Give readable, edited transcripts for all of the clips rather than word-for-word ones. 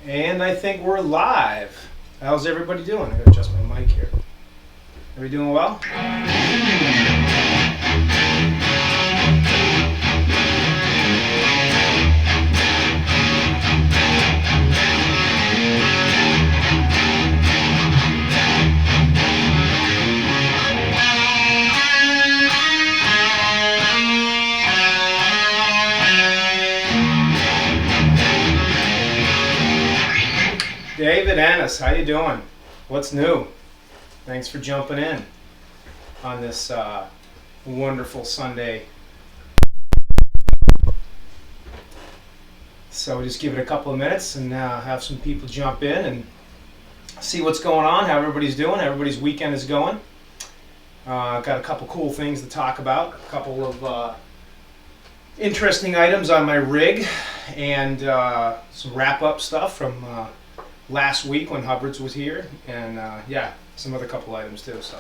And I think we're live. How's everybody doing? I gotta adjust my mic here. Are we doing well? David Ennis, how you doing? What's new? Thanks for jumping in on this wonderful Sunday. So just give it a couple of minutes and have some people jump in and see what's going on, how everybody's doing, how everybody's weekend is going. Got a couple cool things to talk about, a couple of interesting items on my rig, and some wrap-up stuff from last week when Hubbard's was here, and yeah, some other couple items too. So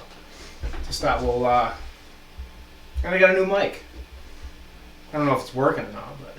just thought we'll and I got a new mic. I don't know if it's working or not, but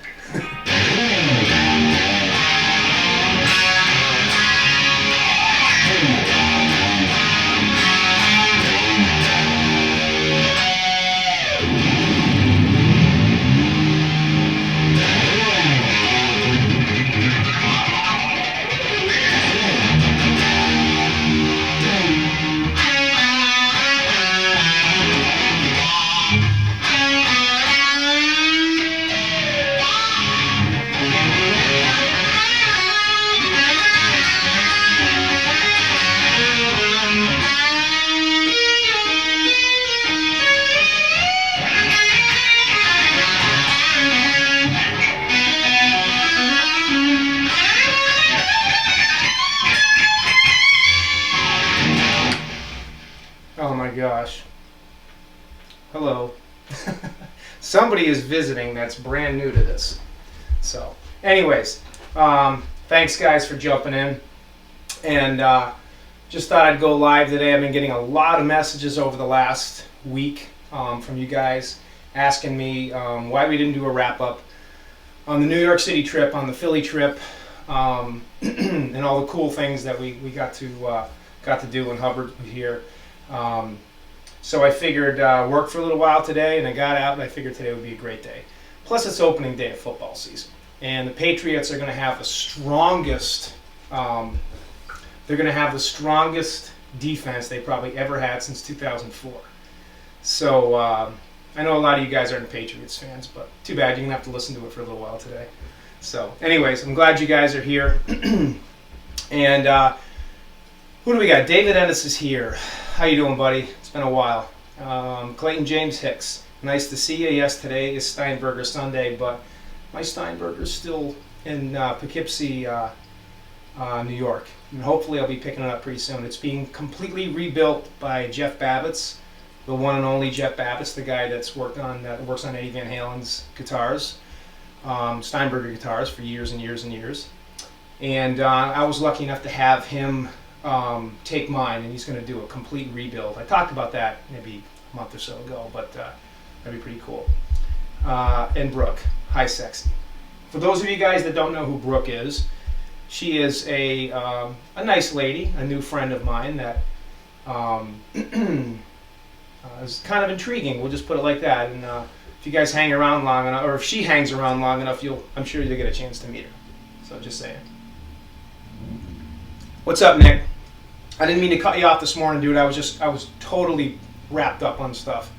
oh my gosh. Hello. Somebody is visiting that's brand new to this. So, anyways, thanks guys for jumping in. And just thought I'd go live today. I've been getting a lot of messages over the last week from you guys asking me why we didn't do a wrap-up on the New York City trip, on the Philly trip, and all the cool things that we got to do when Hubbard was here. So I figured work for a little while today, and I got out, and I figured today would be a great day. Plus, it's opening day of football season, and the Patriots are going to have the strongest. They're going to have the strongest defense they probably ever had since 2004. So I know a lot of you guys aren't Patriots fans, but too bad. You're going to have to listen to it for a little while today. So, anyways, I'm glad you guys are here. And who do we got? David Ennis is here. How you doing, buddy? It's been a while. Clayton James Hicks. Nice to see you. Yes, today is Steinberger Sunday, but my Steinberger's still in Poughkeepsie, New York. And hopefully I'll be picking it up pretty soon. It's being completely rebuilt by Jeff Babbitt, the one and only Jeff Babbitt, the guy that works on Eddie Van Halen's guitars, Steinberger guitars for years and years and years. And I was lucky enough to have him take mine, and he's going to do a complete rebuild. I talked about that maybe a month or so ago, but that'd be pretty cool. And Brooke, hi Sexy. For those of you guys that don't know who Brooke is, she is a nice lady, a new friend of mine that is kind of intriguing. We'll just put it like that. And if you guys hang around long enough, or if she hangs around long enough, I'm sure you'll get a chance to meet her. So just saying. What's up, Nick? I didn't mean to cut you off this morning, dude. I was totally wrapped up on stuff,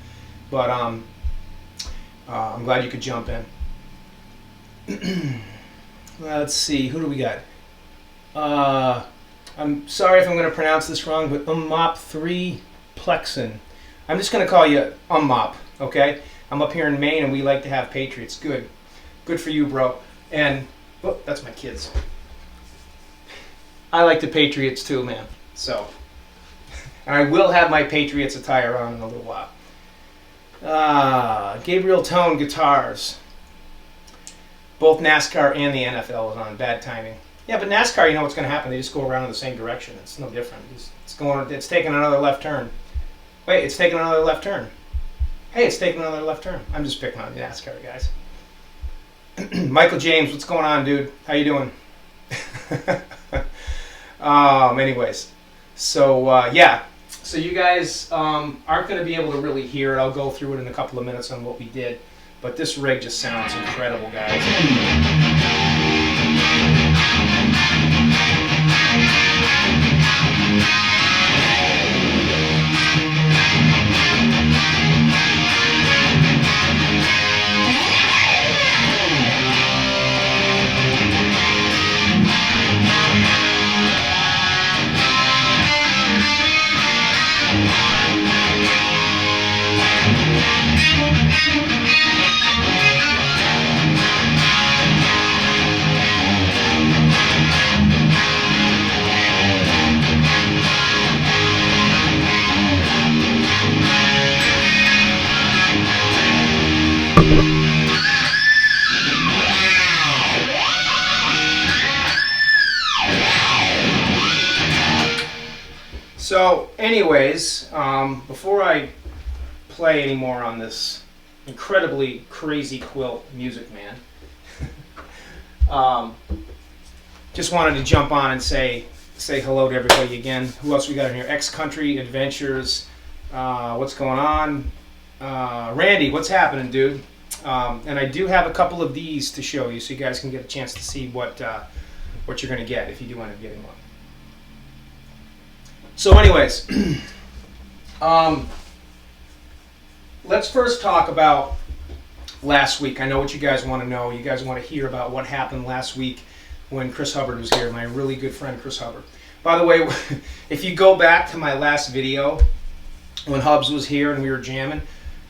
but I'm glad you could jump in. Let's see, who do we got? I'm sorry if I'm going to pronounce this wrong, but Ummop 3 Plexin. I'm just going to call you Ummop, okay? I'm up here in Maine, and we like to have Patriots. Good for you, bro. And oh, that's my kids. I like the Patriots too, man. So, and I will have my Patriots attire on in a little while. Gabriel Tone Guitars. Both NASCAR and the NFL is on. Bad timing. Yeah, but NASCAR, you know what's going to happen. They just go around in the same direction. It's no different. It's taking another left turn. Wait, it's taking another left turn. Hey, it's taking another left turn. I'm just picking on the NASCAR guys. Michael James, what's going on, dude? How you doing? Anyways, so yeah. So you guys aren't going to be able to really hear it. I'll go through it in a couple of minutes on what we did. But this rig just sounds incredible, guys. So, anyways, before I play any more on this incredibly crazy quilt Music Man, just wanted to jump on and say hello to everybody again. Who else we got in here? X Country Adventures. What's going on? Randy, what's happening, dude? And I do have a couple of these to show you, so you guys can get a chance to see what you're going to get if you do end up getting one. So anyways, let's first talk about last week. I know what you guys want to know. You guys want to hear about what happened last week when Chris Hubbard was here, my really good friend Chris Hubbard. By the way, if you go back to my last video when Hubs was here and we were jamming,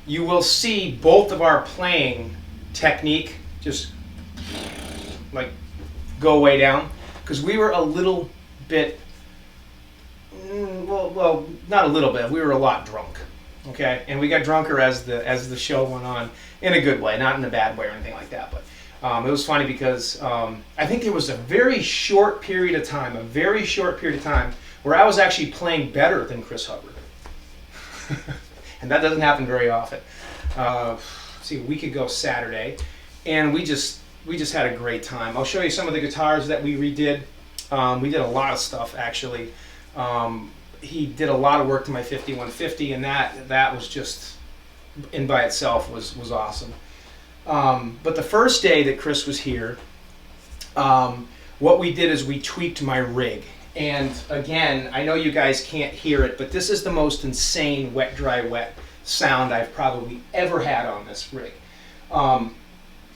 you will see both of our playing technique just like go way down because we were a little bit, well, not a little bit. We were a lot drunk, okay, and we got drunker as the show went on, in a good way, not in a bad way or anything like that. But it was funny because I think there was a very short period of time, where I was actually playing better than Chris Hubbard, and that doesn't happen very often. Let's see, a week ago Saturday, and we just had a great time. I'll show you some of the guitars that we redid. We did a lot of stuff actually. He did a lot of work to my 5150, and that was just, in by itself, was awesome. But the first day that Chris was here, what we did is we tweaked my rig. And again, I know you guys can't hear it, but this is the most insane wet, dry, wet sound I've probably ever had on this rig. I'm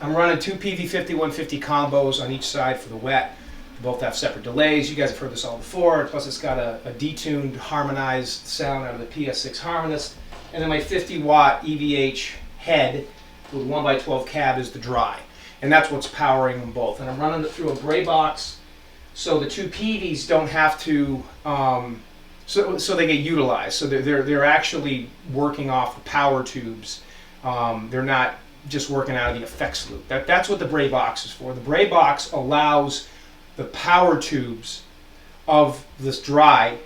running two PV50-150 combos on each side for the wet. Both have separate delays. You guys have heard this all before. Plus it's got a detuned, harmonized sound out of the PS6 Harmonist. And then my 50-watt EVH head with 1x12 cab is the dry. And that's what's powering them both. And I'm running it through a Bray box, so the two PVs don't have to, so they get utilized. So they're actually working off the power tubes. They're not just working out of the effects loop. That's what the Bray box is for. The Bray box allows the power tubes of this dry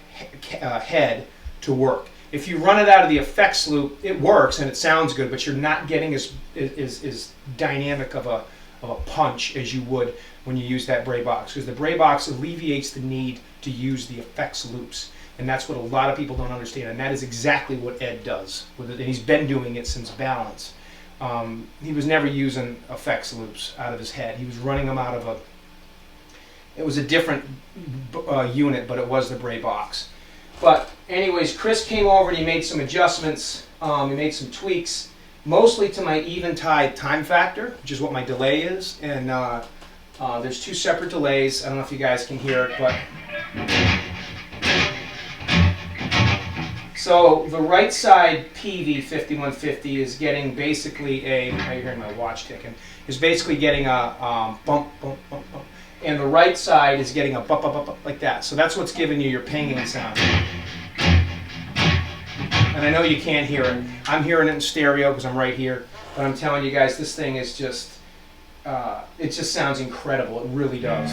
head to work. If you run it out of the effects loop, it works and it sounds good, but you're not getting as dynamic of a punch as you would when you use that Bray box, because the Bray box alleviates the need to use the effects loops, and that's what a lot of people don't understand, and that is exactly what Ed does with it, and he's been doing it since Balance. He was never using effects loops out of his head. He was running them out of it was a different unit, but it was the Bray box. But anyways, Chris came over and he made some adjustments. He made some tweaks, mostly to my Eventide time factor, which is what my delay is. And there's two separate delays. I don't know if you guys can hear it, but so the right side PV 5150 is getting basically a, now you're hearing my watch ticking, is basically getting a bump, bump, bump, bump. And the right side is getting a bump, bump, bump, bump, like that. So that's what's giving you your pinging sound. And I know you can't hear it. I'm hearing it in stereo because I'm right here. But I'm telling you guys, this thing is just, it just sounds incredible. It really does.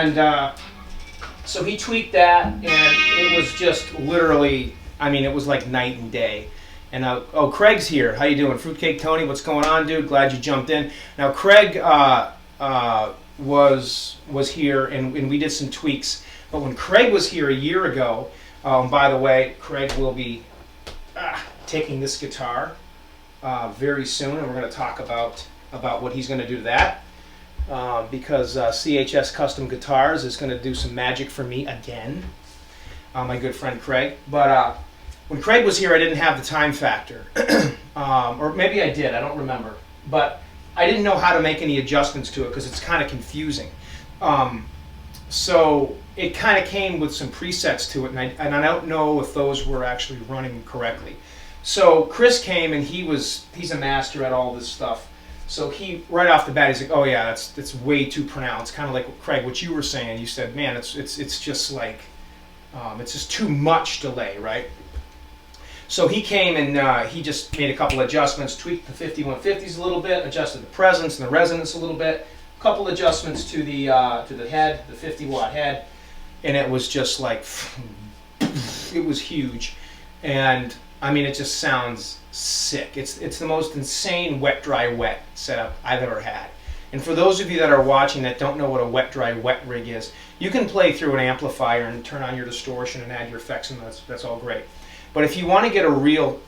And so he tweaked that, and it was just literally, I mean, it was like night and day. And oh, Craig's here. How you doing, Fruitcake Tony? What's going on, dude? Glad you jumped in. Now, Craig was here, and we did some tweaks. But when Craig was here a year ago, by the way, Craig will be taking this guitar very soon, and we're going to talk about what he's going to do to that. Because CHS Custom Guitars is going to do some magic for me again, my good friend Craig. But when Craig was here, I didn't have the time factor, or maybe I did, I don't remember. But I didn't know how to make any adjustments to it because it's kind of confusing. So it kind of came with some presets to it, and I don't know if those were actually running correctly. So Chris came, and he's a master at all this stuff. So he, right off the bat, he's like, "Oh yeah, that's way too pronounced." Kind of like Craig, what you were saying. You said, "Man, it's just like it's just too much delay, right?" So he came and he just made a couple adjustments, tweaked the 5150s a little bit, adjusted the presence and the resonance a little bit, a couple adjustments to the head, the 50-watt head, and it was just like it was huge, and I mean, it just sounds sick. It's the most insane wet, dry, wet setup I've ever had. And for those of you that are watching that don't know what a wet, dry, wet rig is, you can play through an amplifier and turn on your distortion and add your effects, and that's all great. But if you want to get a real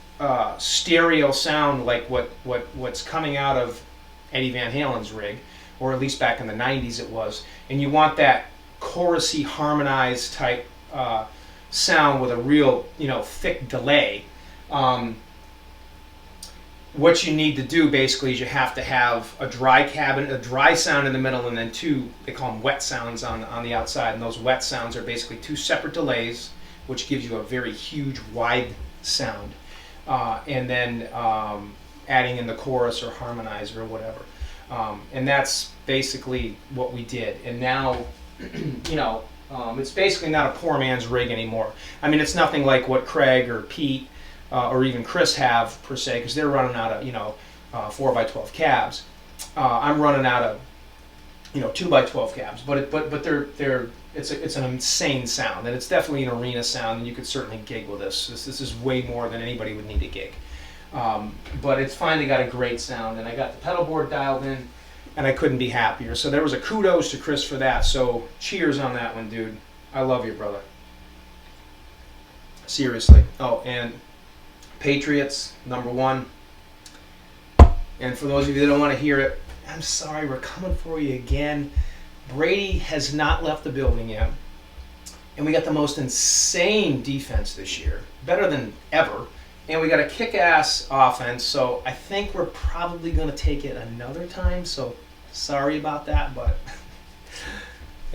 stereo sound like what's coming out of Eddie Van Halen's rig, or at least back in the 90s it was, and you want that chorusy, harmonized type sound with a real, thick delay, what you need to do basically is you have to have a dry cabinet, a dry sound in the middle, and then two, they call them wet sounds on the outside, and those wet sounds are basically two separate delays, which gives you a very huge wide sound, and then adding in the chorus or harmonizer or whatever, and that's basically what we did. And now it's basically not a poor man's rig anymore. I mean, it's nothing like what Craig or Pete or even Chris have per se, because they're running out of 4x12 cabs. I'm running out of 2x12 cabs, but it's an insane sound, and it's definitely an arena sound, and you could certainly gig with this. This is way more than anybody would need to gig. But it's finally got a great sound, and I got the pedal board dialed in, and I couldn't be happier. So there was a kudos to Chris for that. So cheers on that one, dude. I love you, brother. Seriously. Oh, and Patriots, #1. And for those of you that don't want to hear it, I'm sorry, we're coming for you again. Brady has not left the building yet. And we got the most insane defense this year, better than ever. And we got a kick-ass offense, so I think we're probably going to take it another time. So sorry about that, but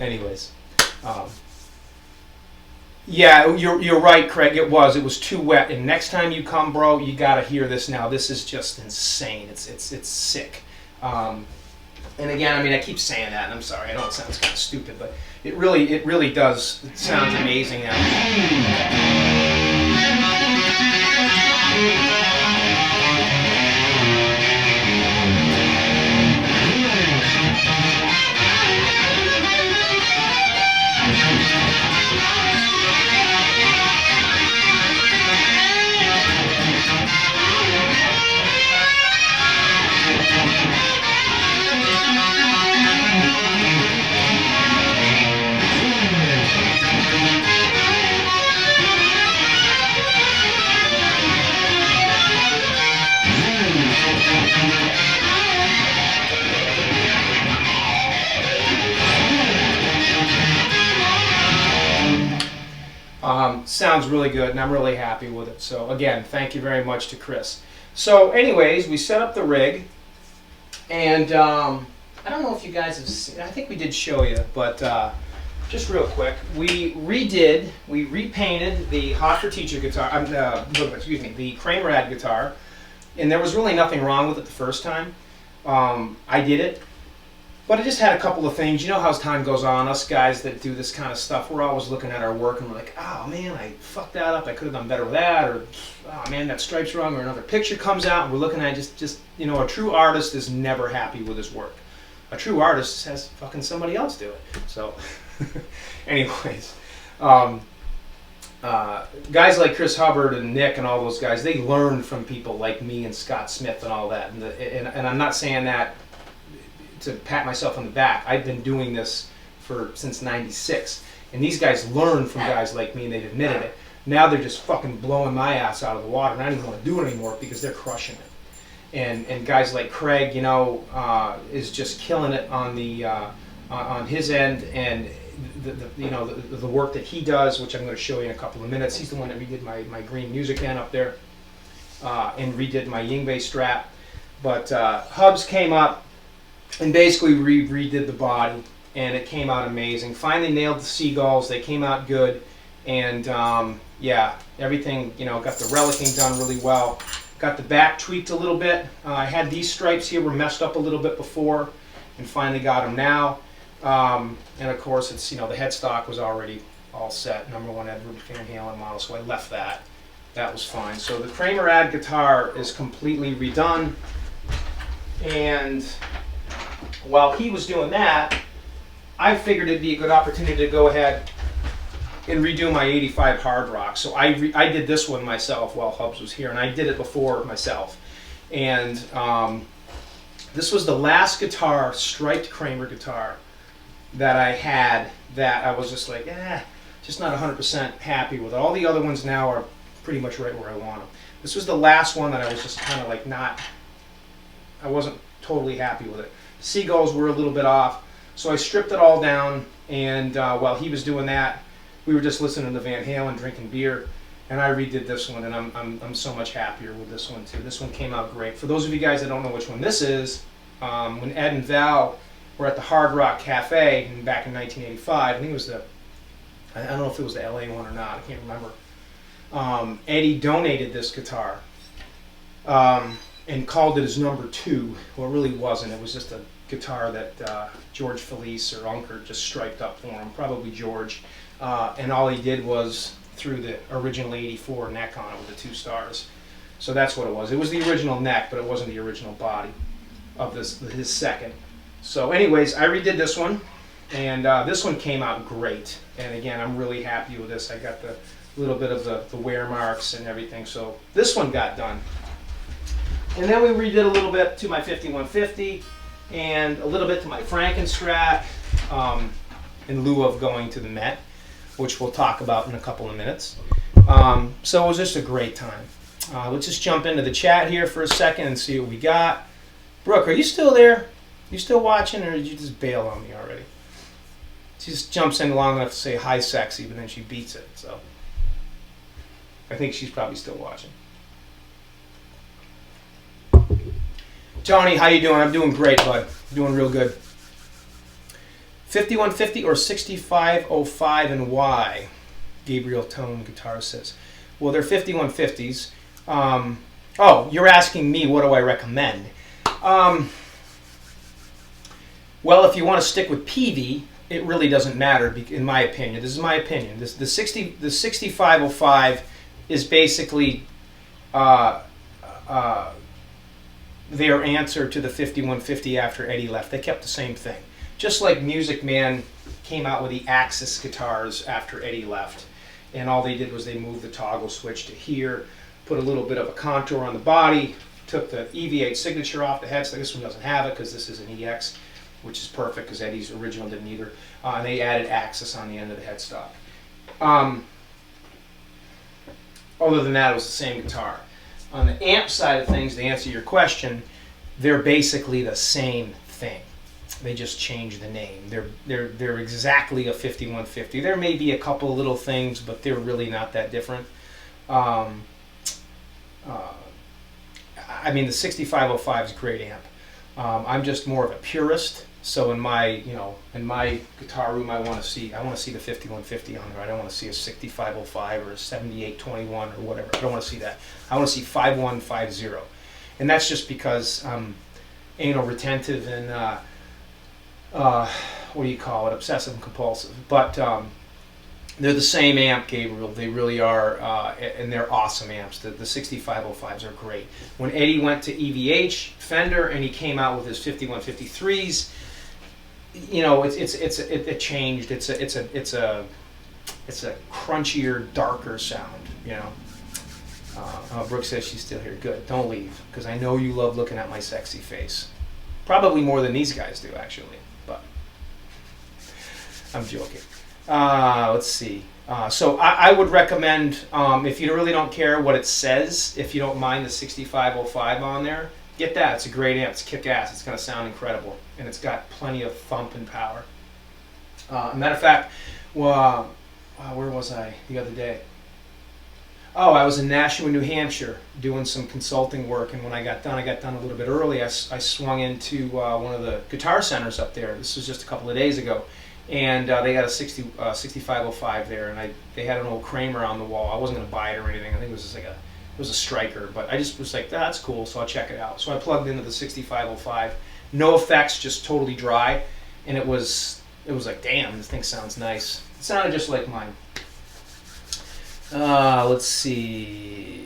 anyways. Yeah, you're right, Craig. It was too wet. And next time you come, bro, you got to hear this now. This is just insane. It's sick. And again, I mean, I keep saying that, and I'm sorry. I know it sounds kind of stupid, but it really does. It sounds amazing now. Sounds really good, and I'm really happy with it. So again, thank you very much to Chris. So anyways, we set up the rig, and I don't know if you guys have seen, I think we did show you, but just real quick, we repainted the Hot for Teacher guitar, the Kramerad guitar, and there was really nothing wrong with it the first time. I did it. But I just had a couple of things. You know how as time goes on, us guys that do this kind of stuff, we're always looking at our work and we're like, oh man, I fucked that up. I could have done better with that. Or, oh man, that stripe's wrong. Or another picture comes out and we're looking at just a true artist is never happy with his work. A true artist has fucking somebody else do it. So, anyways, um, guys like Chris Hubbard and Nick and all those guys, they learned from people like me and Scott Smith and all that. And I'm not saying that to pat myself on the back. I've been doing this since '96, and these guys learned from guys like me, and they've admitted it. Now they're just fucking blowing my ass out of the water, and I don't even want to do it anymore because they're crushing it. And guys like Craig, you know, is just killing it on the on his end, and the work that he does, which I'm going to show you in a couple of minutes. He's the one that redid my green music can up there, and redid my Yngwie strap. But Hubs came up and basically redid the body, and it came out amazing. Finally nailed the seagulls. They came out good, and yeah, everything, you know, got the relicking done really well. Got the back tweaked a little bit. I had these stripes here were messed up a little bit before, and finally got them now. And of course, it's, you know, the headstock was already all set, #1 Edward Van Halen model, so I left that. That was fine. So the Kramer Ad guitar is completely redone, and while he was doing that, I figured it'd be a good opportunity to go ahead and redo my '85 Hard Rock. So I did this one myself while Hubs was here, and I did it before myself. And this was the last guitar, striped Kramer guitar, that I had that I was just like, just not 100% happy with. All the other ones now are pretty much right where I want them. This was the last one that I was just kind of like I wasn't totally happy with it. Seagulls were a little bit off, so I stripped it all down, and while he was doing that, we were just listening to Van Halen, drinking beer, and I redid this one, and I'm so much happier with this one too. This one came out great. For those of you guys that don't know which one this is, when Ed and Val were at the Hard Rock Cafe back in 1985, I think it was I don't know if it was the LA one or not, I can't remember. Eddie donated this guitar and called it his #2. Well, it really wasn't. It was just a guitar that George Felice or Unker just striped up for him, probably George. And all he did was threw the original '84 neck on it with the 2 stars. So that's what it was. It was the original neck, but it wasn't the original body of his second. So anyways, I redid this one, and this one came out great. And again, I'm really happy with this. I got the little bit of the wear marks and everything. So this one got done. And then we redid a little bit to my 5150 and a little bit to my Frankenstrat in lieu of going to the Met, which we'll talk about in a couple of minutes. So it was just a great time. Let's just jump into the chat here for a second and see what we got. Brooke, are you still there? You still watching, or did you just bail on me already? She just jumps in long enough to say hi sexy, but then she beats it. So I think she's probably still watching. Tony, how you doing? I'm doing great, bud. Doing real good. 5150 or 6505 and why? Gabriel Tone Guitar says. Well, they're 5150s. Oh, you're asking me what do I recommend? Well, if you want to stick with Peavey, it really doesn't matter, in my opinion. This is my opinion. The 6505 is basically their answer to the 5150 after Eddie left. They kept the same thing. Just like Music Man came out with the Axis guitars after Eddie left. And all they did was they moved the toggle switch to here, put a little bit of a contour on the body, took the EV8 signature off the headstock. This one doesn't have it because this is an EX, which is perfect because Eddie's original didn't either. And they added Axis on the end of the headstock. Other than that, it was the same guitar. On the amp side of things, to answer your question, they're basically the same thing. They just changed the name. They're exactly a 5150. There may be a couple of little things, but they're really not that different. I mean, the 6505 is a great amp. I'm just more of a purist, so in my guitar room, I want to see the 5150 on there. I don't want to see a 6505 or a 7821 or whatever. I don't want to see that. I want to see 5150, and that's just because I'm anal retentive and what do you call it? Obsessive and compulsive. But they're the same amp, Gabriel. They really are, and they're awesome amps. The 6505s are great. When Eddie went to EVH Fender and he came out with his 5153s, you know, it changed. It's a crunchier, darker sound. You know. Brooke says she's still here. Good. Don't leave, because I know you love looking at my sexy face. Probably more than these guys do, actually. But I'm joking. Let's see. So I would recommend, if you really don't care what it says, if you don't mind the 6505 on there, get that. It's a great amp. It's kick-ass. It's going to sound incredible. And it's got plenty of thump and power. Matter of fact, well, where was I the other day? Oh, I was in Nashua, New Hampshire, doing some consulting work, and when I got done a little bit early. I swung into one of the guitar centers up there. This was just a couple of days ago, and they got a 6505 there, and they had an old Kramer on the wall. I wasn't going to buy it or anything. I think it was just like it was a Striker, but I just was like, that's cool, so I'll check it out. So I plugged into the 6505. No effects, just totally dry, and it was like, damn, this thing sounds nice. It sounded just like mine. Let's see.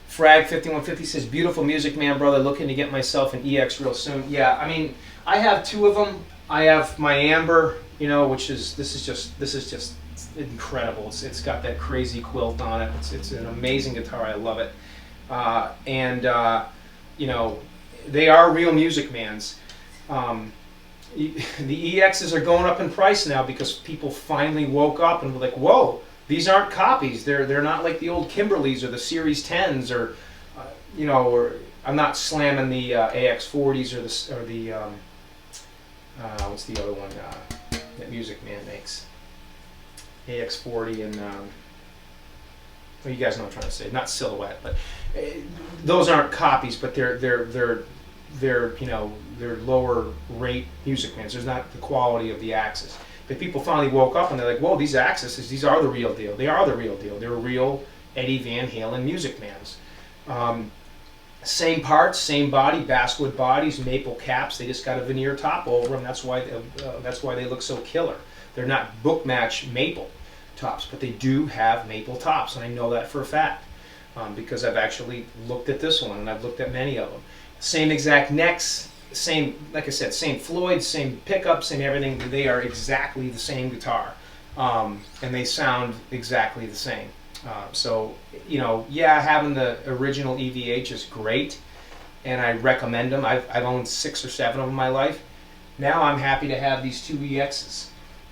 Frag 5150 says, beautiful music, man, brother. Looking to get myself an EX real soon. Yeah, I mean, I have two of them. I have my Amber, you know, which is this is just incredible. It's got that crazy quilt on it. It's an amazing guitar. I love it. You know, they are real music mans. The EXs are going up in price now because people finally woke up and were like, whoa, these aren't copies. They're not like the old Kimberleys or the Series 10s or, you know, or I'm not slamming the AX40s or the what's the other one that Music Man makes? AX40 and, well, you guys know what I'm trying to say. Not Silhouette, but those aren't copies, but they're you know, they're lower rate Music Mans. There's not the quality of the Axis. But people finally woke up and they're like, whoa, these Axis, these are the real deal. They are the real deal. They're real Eddie Van Halen Music Mans. Same parts, same body, basswood bodies, maple caps. They just got a veneer top over them. That's why they look so killer. They're not book match maple tops, but they do have maple tops, and I know that for a fact because I've actually looked at this one and I've looked at many of them. Same exact necks, same, like I said, same Floyd, same pickup, same everything. They are exactly the same guitar, and they sound exactly the same. So, you know, yeah, having the original EVH is great, and I recommend them. I've owned 6 or 7 of them in my life. Now I'm happy to have these 2 EXs,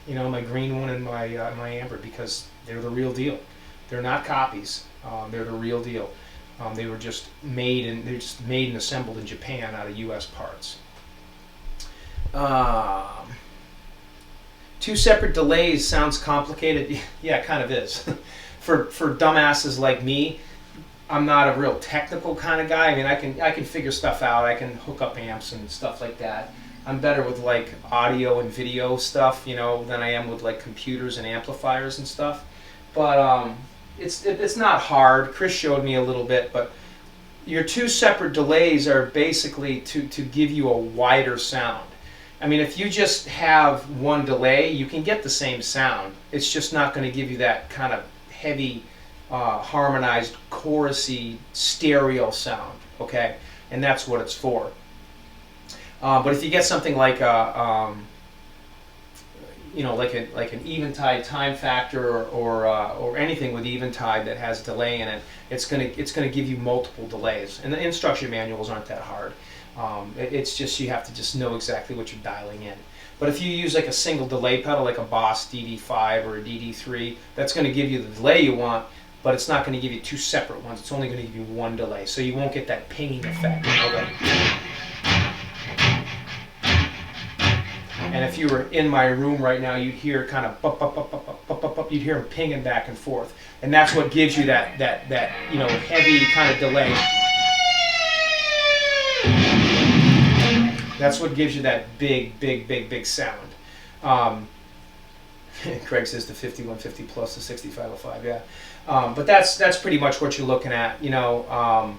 you know, my green one and my Amber, because they're the real deal. They're not copies. They're the real deal. They were just made and assembled in Japan out of U.S. parts. 2 separate delays sounds complicated. Yeah, it kind of is. For dumbasses like me, I'm not a real technical kind of guy. I mean, I can figure stuff out. I can hook up amps and stuff like that. I'm better with like audio and video stuff, you know, than I am with like computers and amplifiers and stuff. But it's not hard. Chris showed me a little bit, but your 2 separate delays are basically to give you a wider sound. I mean, if you just have one delay, you can get the same sound. It's just not going to give you that kind of heavy, harmonized, chorusy stereo sound, okay? And that's what it's for. But if you get something like a you know, like an Eventide time factor or anything with Eventide that has delay in it, it's gonna give you multiple delays. And the instruction manuals aren't that hard. It's just you have to just know exactly what you're dialing in. But if you use like a single delay pedal, like a Boss DD5 or a DD3, that's going to give you the delay you want, but it's not going to give you 2 separate ones. It's only going to give you 1 delay, so you won't get that pinging effect. You know, and if you were in my room right now, you'd hear kind of bup, bup, bup, bup, bup, bup, bup, bup. You'd hear them pinging back and forth, and that's what gives you that you know, heavy kind of delay. That's what gives you that big sound. Craig says the 5150 plus the 6505, yeah. But that's pretty much what you're looking at. You know,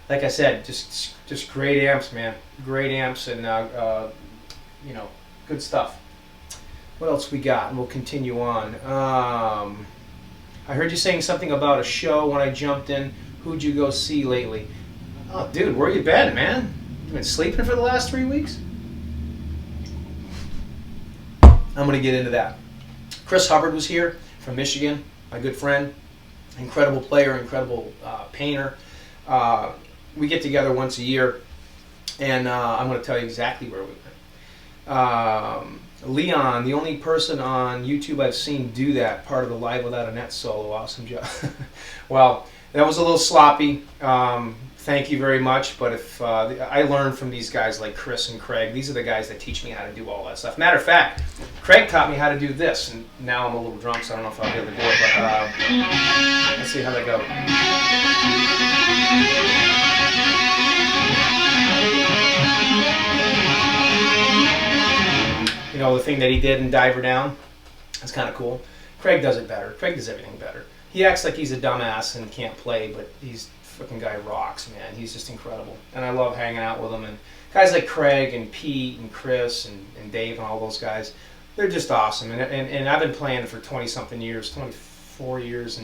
like I said, just great amps, man. Great amps, and you know, good stuff. What else we got? And we'll continue on. I heard you saying something about a show when I jumped in. Who'd you go see lately? Oh, dude, where you been, man? You've been sleeping for the last 3 weeks? I'm going to get into that. Chris Hubbard was here from Michigan, my good friend, incredible player, incredible painter. We get together once a year, and I'm going to tell you exactly where we went. Leon, the only person on YouTube I've seen do that, part of the Live Without a Net solo. Awesome job. Well, that was a little sloppy. Thank you very much. But if I learned from these guys like Chris and Craig, these are the guys that teach me how to do all that stuff. Matter of fact, Craig taught me how to do this, and now I'm a little drunk, so I don't know if I'll be able to do it. But let's see how that goes. You know, the thing that he did in Diver Down, that's kind of cool. Craig does it better. Craig does everything better. He acts like he's a dumbass and can't play, but he's freaking guy rocks, man. He's just incredible. And I love hanging out with him. And guys like Craig and Pete and Chris and Dave and all those guys, they're just awesome. And I've been playing for 20-something years, 24 years,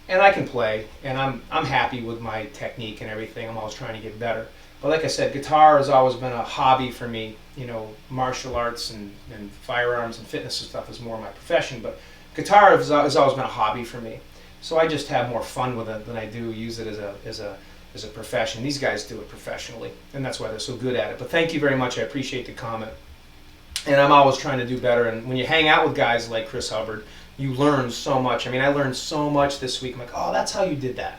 and I can play. And I'm happy with my technique and everything. I'm always trying to get better. But like I said, guitar has always been a hobby for me. You know, martial arts and firearms and fitness and stuff is more my profession. But guitar has always been a hobby for me. So I just have more fun with it than I do use it as a profession. These guys do it professionally, and that's why they're so good at it. But thank you very much. I appreciate the comment. And I'm always trying to do better. And when you hang out with guys like Chris Hubbard, you learn so much. I mean, I learned so much this week. I'm like, oh, that's how you did that.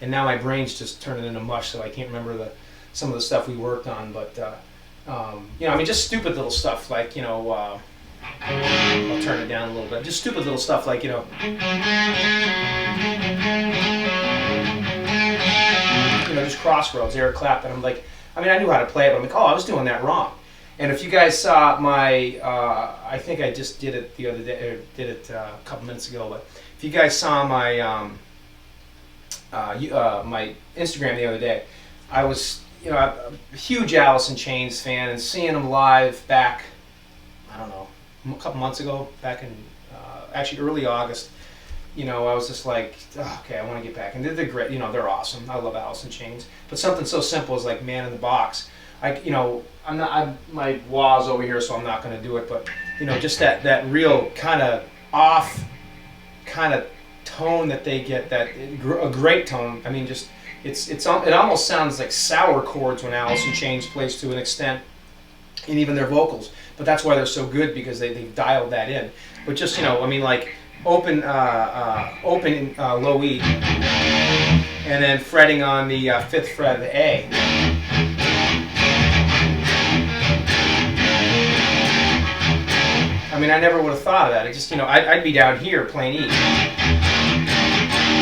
And now my brain's just turning into mush, so I can't remember some of the stuff we worked on. But you know, I mean, just stupid little stuff like, you know, I'll turn it down a little bit. Just stupid little stuff like, you know, just Crossroads, Eric Clapton. I'm like, I mean, I knew how to play it, but I'm like, oh, I was doing that wrong. And if you guys saw my, I think I just did it the other day, or did it a couple minutes ago, but if you guys saw my my Instagram the other day, I was, you know, a huge Alice in Chains fan, and seeing them live back, I don't know, a couple months ago, back in actually early August, you know, I was just like, oh, okay, I want to get back. And they're great, you know, they're awesome. I love Alice in Chains. But something so simple as like Man in the Box, you know, my wah's over here, so I'm not going to do it. But you know, just that real kind of off kind of tone that they get, a great tone. I mean, just it almost sounds like sour chords when Alice in Chains plays to an extent, and even their vocals. But that's why they're so good, because they've dialed that in. But just, you know, I mean, like open low E, and then fretting on the 5th fret of the A. I mean, I never would have thought of that. It just, you know, I'd be down here playing E.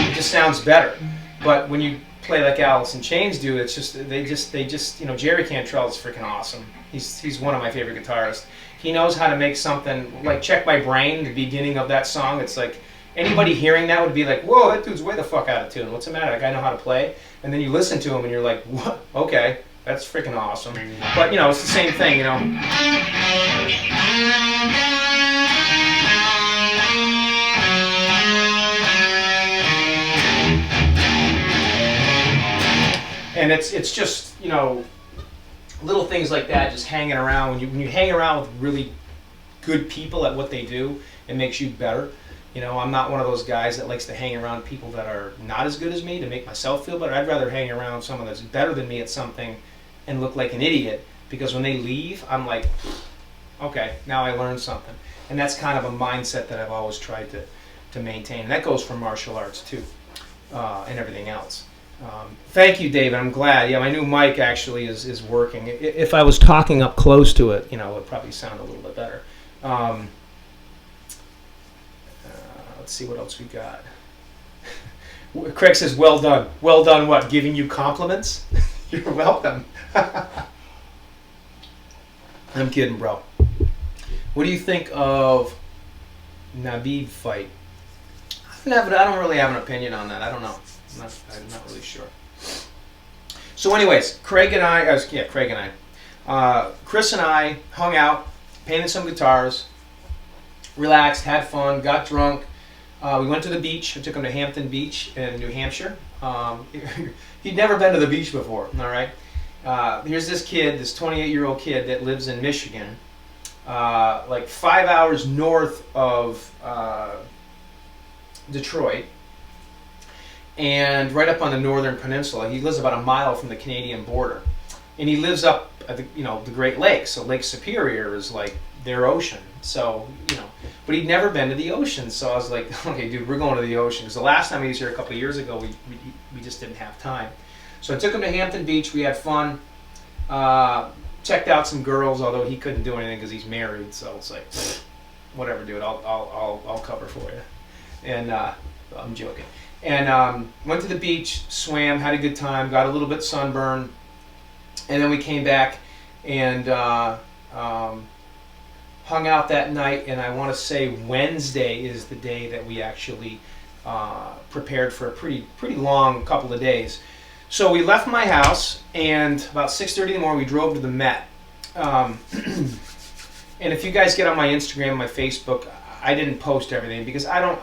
It just sounds better. But when you play like Alice in Chains do, it's just they just you know, Jerry Cantrell is freaking awesome. He's one of my favorite guitarists. He knows how to make something like Check My Brain, the beginning of that song. It's like anybody hearing that would be like, whoa, that dude's way the fuck out of tune. What's the matter? Like, I know how to play. And then you listen to him and you're like, what? Okay, that's freaking awesome. But you know, it's the same thing, you know. And it's just, you know, little things like that, just hanging around. When you hang around with really good people at what they do, it makes you better. You know, I'm not one of those guys that likes to hang around people that are not as good as me to make myself feel better. I'd rather hang around someone that's better than me at something and look like an idiot, because when they leave, I'm like, okay, now I learned something. And that's kind of a mindset that I've always tried to maintain. And that goes for martial arts too, and everything else. Thank you, David. I'm glad. Yeah, my new mic actually is working. If I was talking up close to it, you know, it would probably sound a little bit better. Let's see what else we got. Craig says, well done. Well done what? Giving you compliments? You're welcome. I'm kidding, bro. What do you think of Khabib fight? I don't really have an opinion on that. I don't know. I'm not really sure. So anyways, Chris and I hung out, painted some guitars, relaxed, had fun, got drunk. We went to the beach. I took him to Hampton Beach in New Hampshire. He'd never been to the beach before, all right? here's this kid, this 28-year-old kid that lives in Michigan, like 5 hours north of Detroit, and right up on the northern peninsula. He lives about a mile from the Canadian border, and he lives up at the Great Lakes. So Lake Superior is like their ocean. So but he'd never been to the ocean. So I was like, okay, dude, we're going to the ocean. Because the last time he was here a couple of years ago, we just didn't have time. So I took him to Hampton Beach. We had fun. Checked out some girls, although he couldn't do anything because he's married. So it's like, whatever, dude. I'll cover for you. And I'm joking. And went to the beach, swam, had a good time, got a little bit sunburned, and then we came back and hung out that night. And I want to say Wednesday is the day that we actually prepared for a pretty long couple of days. So we left my house, and about 6:30 in the morning we drove to the Met. And if you guys get on my Instagram, my Facebook, I didn't post everything because I don't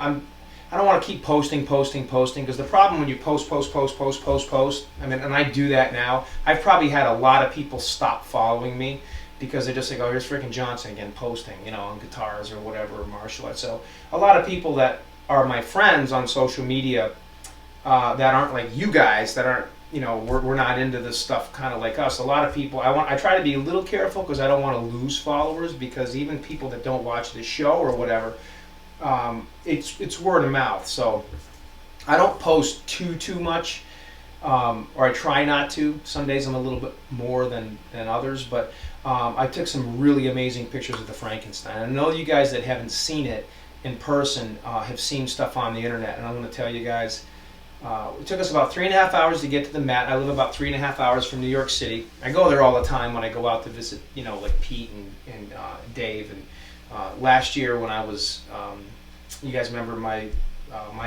want to keep posting because the problem when you post, I mean, and I do that now. I've probably had a lot of people stop following me because they're just like, oh, here's freaking Johnson again posting, on guitars or whatever, or martial arts. So a lot of people that are my friends on social media that aren't like you guys, that aren't, we're not into this stuff kind of like us. A lot of people, I try to be a little careful because I don't want to lose followers, because even people that don't watch the show or whatever, it's word of mouth. So I don't post too much, or I try not to. Some days I'm a little bit more than others, but I took some really amazing pictures of the Frankenstein. I know you guys that haven't seen it in person have seen stuff on the internet, and I'm going to tell you guys, it took us about 3.5 hours to get to the Met. I live about 3.5 hours from New York City. I go there all the time when I go out to visit, like Pete and Dave. And last year when I was, you guys remember my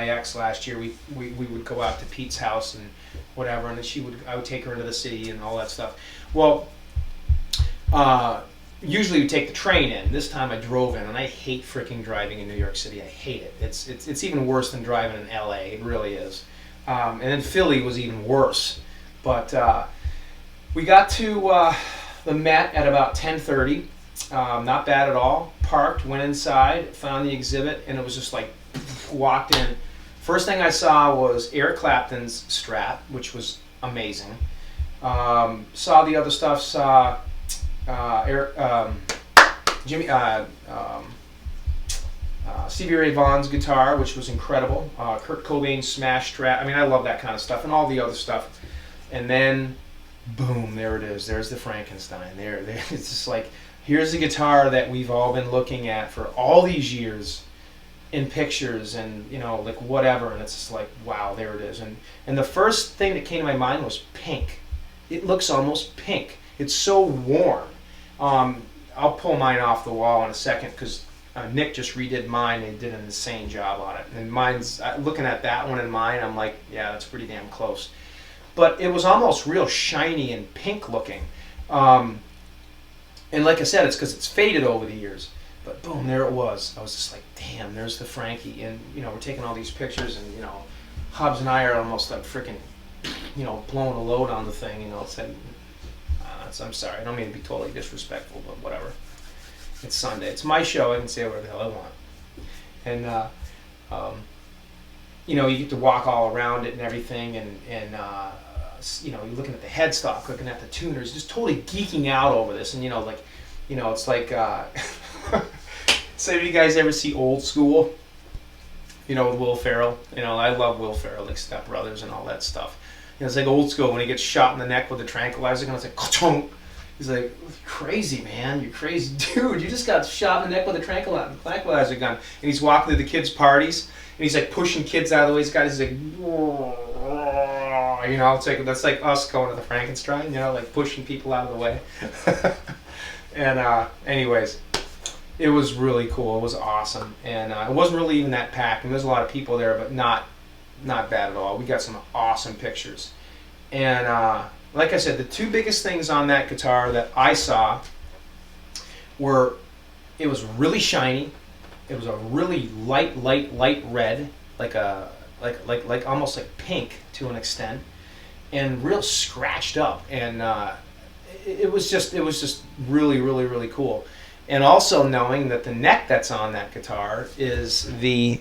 ex last year, we would go out to Pete's house and whatever, and then I would take her into the city and all that stuff. Well, usually we take the train in. This time I drove in, and I hate freaking driving in New York City. I hate it. It's even worse than driving in LA. It really is. And then Philly was even worse. But we got to the Met at about 10:30. Not bad at all. Parked, went inside, found the exhibit, and it was just like, walked in. First thing I saw was Eric Clapton's Strat, which was amazing. Saw the other stuff. Saw Stevie Ray Vaughan's guitar, which was incredible. Kurt Cobain's Smash Strat. I mean, I love that kind of stuff, and all the other stuff. And then, boom, there it is. There's the Frankenstein. There. It's just like, here's the guitar that we've all been looking at for all these years in pictures and, like whatever. And it's just like, wow, there it is. And the first thing that came to my mind was pink. It looks almost pink. It's so warm. I'll pull mine off the wall in a second because Nick just redid mine and did an insane job on it. And mine's, looking at that one and mine, I'm like, yeah, that's pretty damn close. But it was almost real shiny and pink looking. And like I said, it's because it's faded over the years. But boom, there it was. I was just like, damn, there's the Frankie. And, we're taking all these pictures, and, Hobbs and I are almost like freaking, blowing a load on the thing. It's like, I'm sorry, I don't mean to be totally disrespectful, but whatever. It's Sunday. It's my show. I can say whatever the hell I want. And, you get to walk all around it and everything, and you're looking at the headstock, looking at the tuners, just totally geeking out over this. And, it's like, so have you guys ever see Old School? With Will Ferrell? I love Will Ferrell, like Step Brothers and all that stuff. It's like Old School when he gets shot in the neck with a tranquilizer gun. It's like, ka-chonk. He's like, crazy, man. You're crazy. Dude, you just got shot in the neck with a tranquilizer gun. And he's walking to the kids' parties, and he's like pushing kids out of the way. He's like, it's like, that's like us going to the Frankenstein, like pushing people out of the way. And anyways, it was really cool. It was awesome. And it wasn't really even that packed. And there's a lot of people there, but not bad at all. We got some awesome pictures. And like I said, the two biggest things on that guitar that I saw were, it was really shiny. It was a really light red, like almost like pink to an extent, and real scratched up. And it was just really, really, really cool. And also knowing that the neck that's on that guitar is the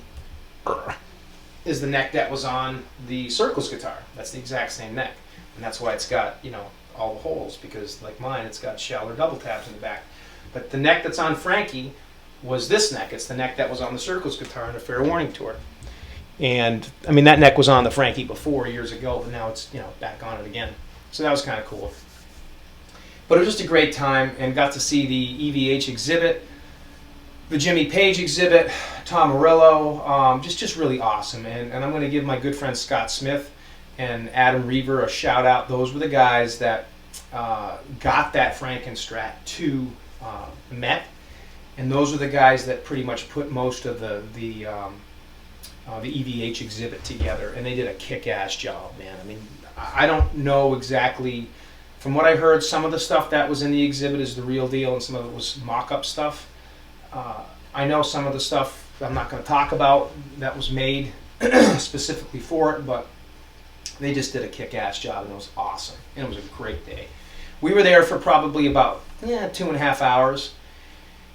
neck that was on the Circles guitar. That's the exact same neck, and that's why it's got, you know, all the holes, because like mine, it's got Schaller double taps in the back. But the neck that's on Frankie was this neck. It's the neck that was on the Circles guitar on the Fair Warning tour. And I mean, that neck was on the Frankie before years ago, but now it's, you know, back on it again. So that was kind of cool. But it was just a great time, and got to see the EVH exhibit, the Jimmy Page exhibit, Tom Morello, just really awesome. And I'm going to give my good friend Scott Smith and Adam Reaver a shout out. Those were the guys that got that Frankenstrat to Met, and those are the guys that pretty much put most of the EVH exhibit together, and they did a kick-ass job, man. I mean, I don't know exactly. From what I heard, some of the stuff that was in the exhibit is the real deal, and some of it was mock-up stuff. I know some of the stuff I'm not going to talk about that was made specifically for it, but they just did a kick-ass job, and it was awesome, and it was a great day. We were there for probably about 2.5 hours,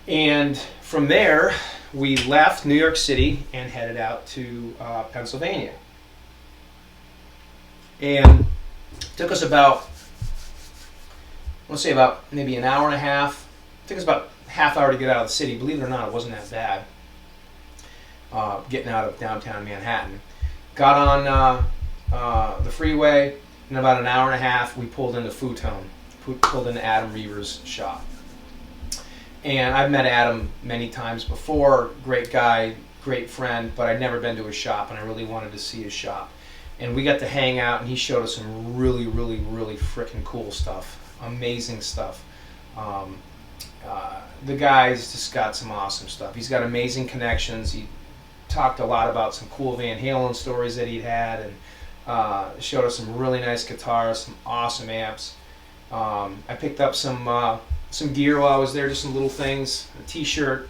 and from there we left New York City and headed out to Pennsylvania. And it took us about, let's say about maybe an hour and a half. It took us about half hour to get out of the city. Believe it or not, it wasn't that bad. Getting out of downtown Manhattan. Got on the freeway, in about an hour and a half, we pulled into Futone. Pulled into Adam Reaver's shop. And I've met Adam many times before. Great guy, great friend, but I'd never been to his shop, and I really wanted to see his shop. And we got to hang out, and he showed us some really, really, really freaking cool stuff. Amazing stuff. The guy's just got some awesome stuff. He's got amazing connections. He talked a lot about some cool Van Halen stories that he'd had, and showed us some really nice guitars, some awesome amps. I picked up some gear while I was there, just some little things. A T-shirt,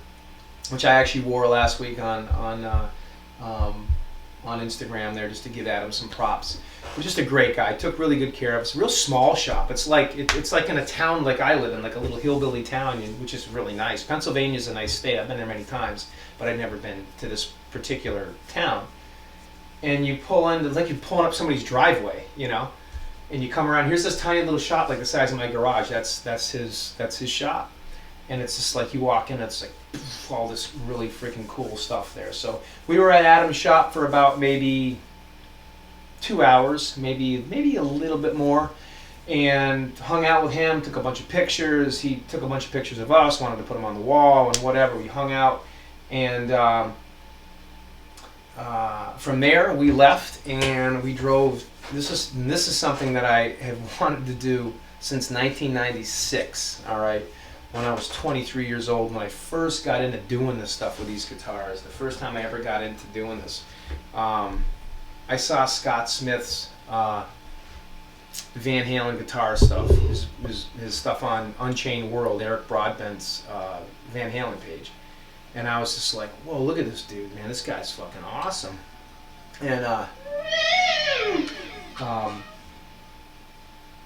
which I actually wore last week on Instagram there, just to give Adam some props. But just a great guy. Took really good care of us. Real small shop. It's like in a town like I live in, like a little hillbilly town, which is really nice. Pennsylvania's a nice state. I've been there many times, but I'd never been to this particular town. And you pull in, it's like you're pulling up somebody's driveway, you know. And you come around. Here's this tiny little shop, like the size of my garage. That's his shop. And it's just like you walk in, it's like poof, all this really freaking cool stuff there. So we were at Adam's shop for about maybe 2 hours, maybe a little bit more, and hung out with him. Took a bunch of pictures. He took a bunch of pictures of us. Wanted to put them on the wall and whatever. We hung out, and from there we left and we drove. This is something that I have wanted to do since 1996. All right. When I was 23 years old, when I first got into doing this stuff with these guitars, the first time I ever got into doing this, I saw Scott Smith's Van Halen guitar stuff, his stuff on Unchained World, Eric Broadbent's Van Halen page. And I was just like, whoa, look at this dude, man, this guy's fucking awesome. And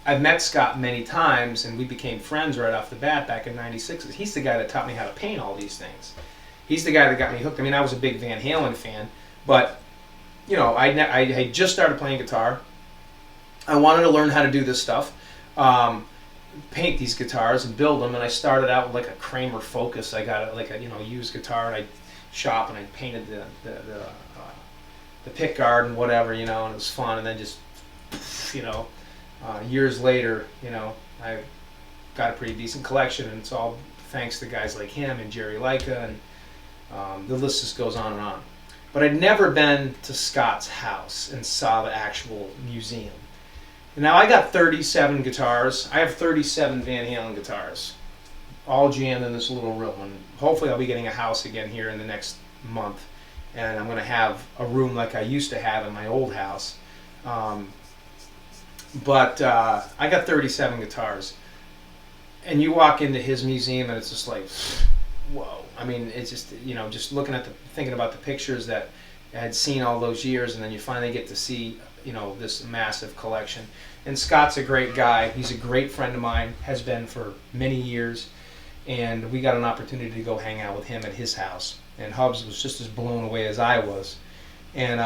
I've met Scott many times, and we became friends right off the bat back in '96. He's the guy that taught me how to paint all these things. He's the guy that got me hooked. I mean, I was a big Van Halen fan, but, you know, I had just started playing guitar. I wanted to learn how to do this stuff, paint these guitars and build them, and I started out with like a Kramer Focus. I got a used guitar, and I shop, and I painted the pick guard and whatever, you know, and it was fun. And then just, you know, years later, you know, I got a pretty decent collection, and it's all thanks to guys like him and Jerry Leica, and the list just goes on and on. But I'd never been to Scott's house and saw the actual museum. Now I got 37 guitars. I have 37 Van Halen guitars, all jammed in this little room. And hopefully I'll be getting a house again here in the next month, and I'm going to have a room like I used to have in my old house. But I got 37 guitars, and you walk into his museum and it's just like, whoa. I mean, it's just, you know, just thinking about the pictures that I had seen all those years, and then you finally get to see this massive collection. And Scott's a great guy. He's a great friend of mine, has been for many years. And we got an opportunity to go hang out with him at his house. And Hubs was just as blown away as I was. And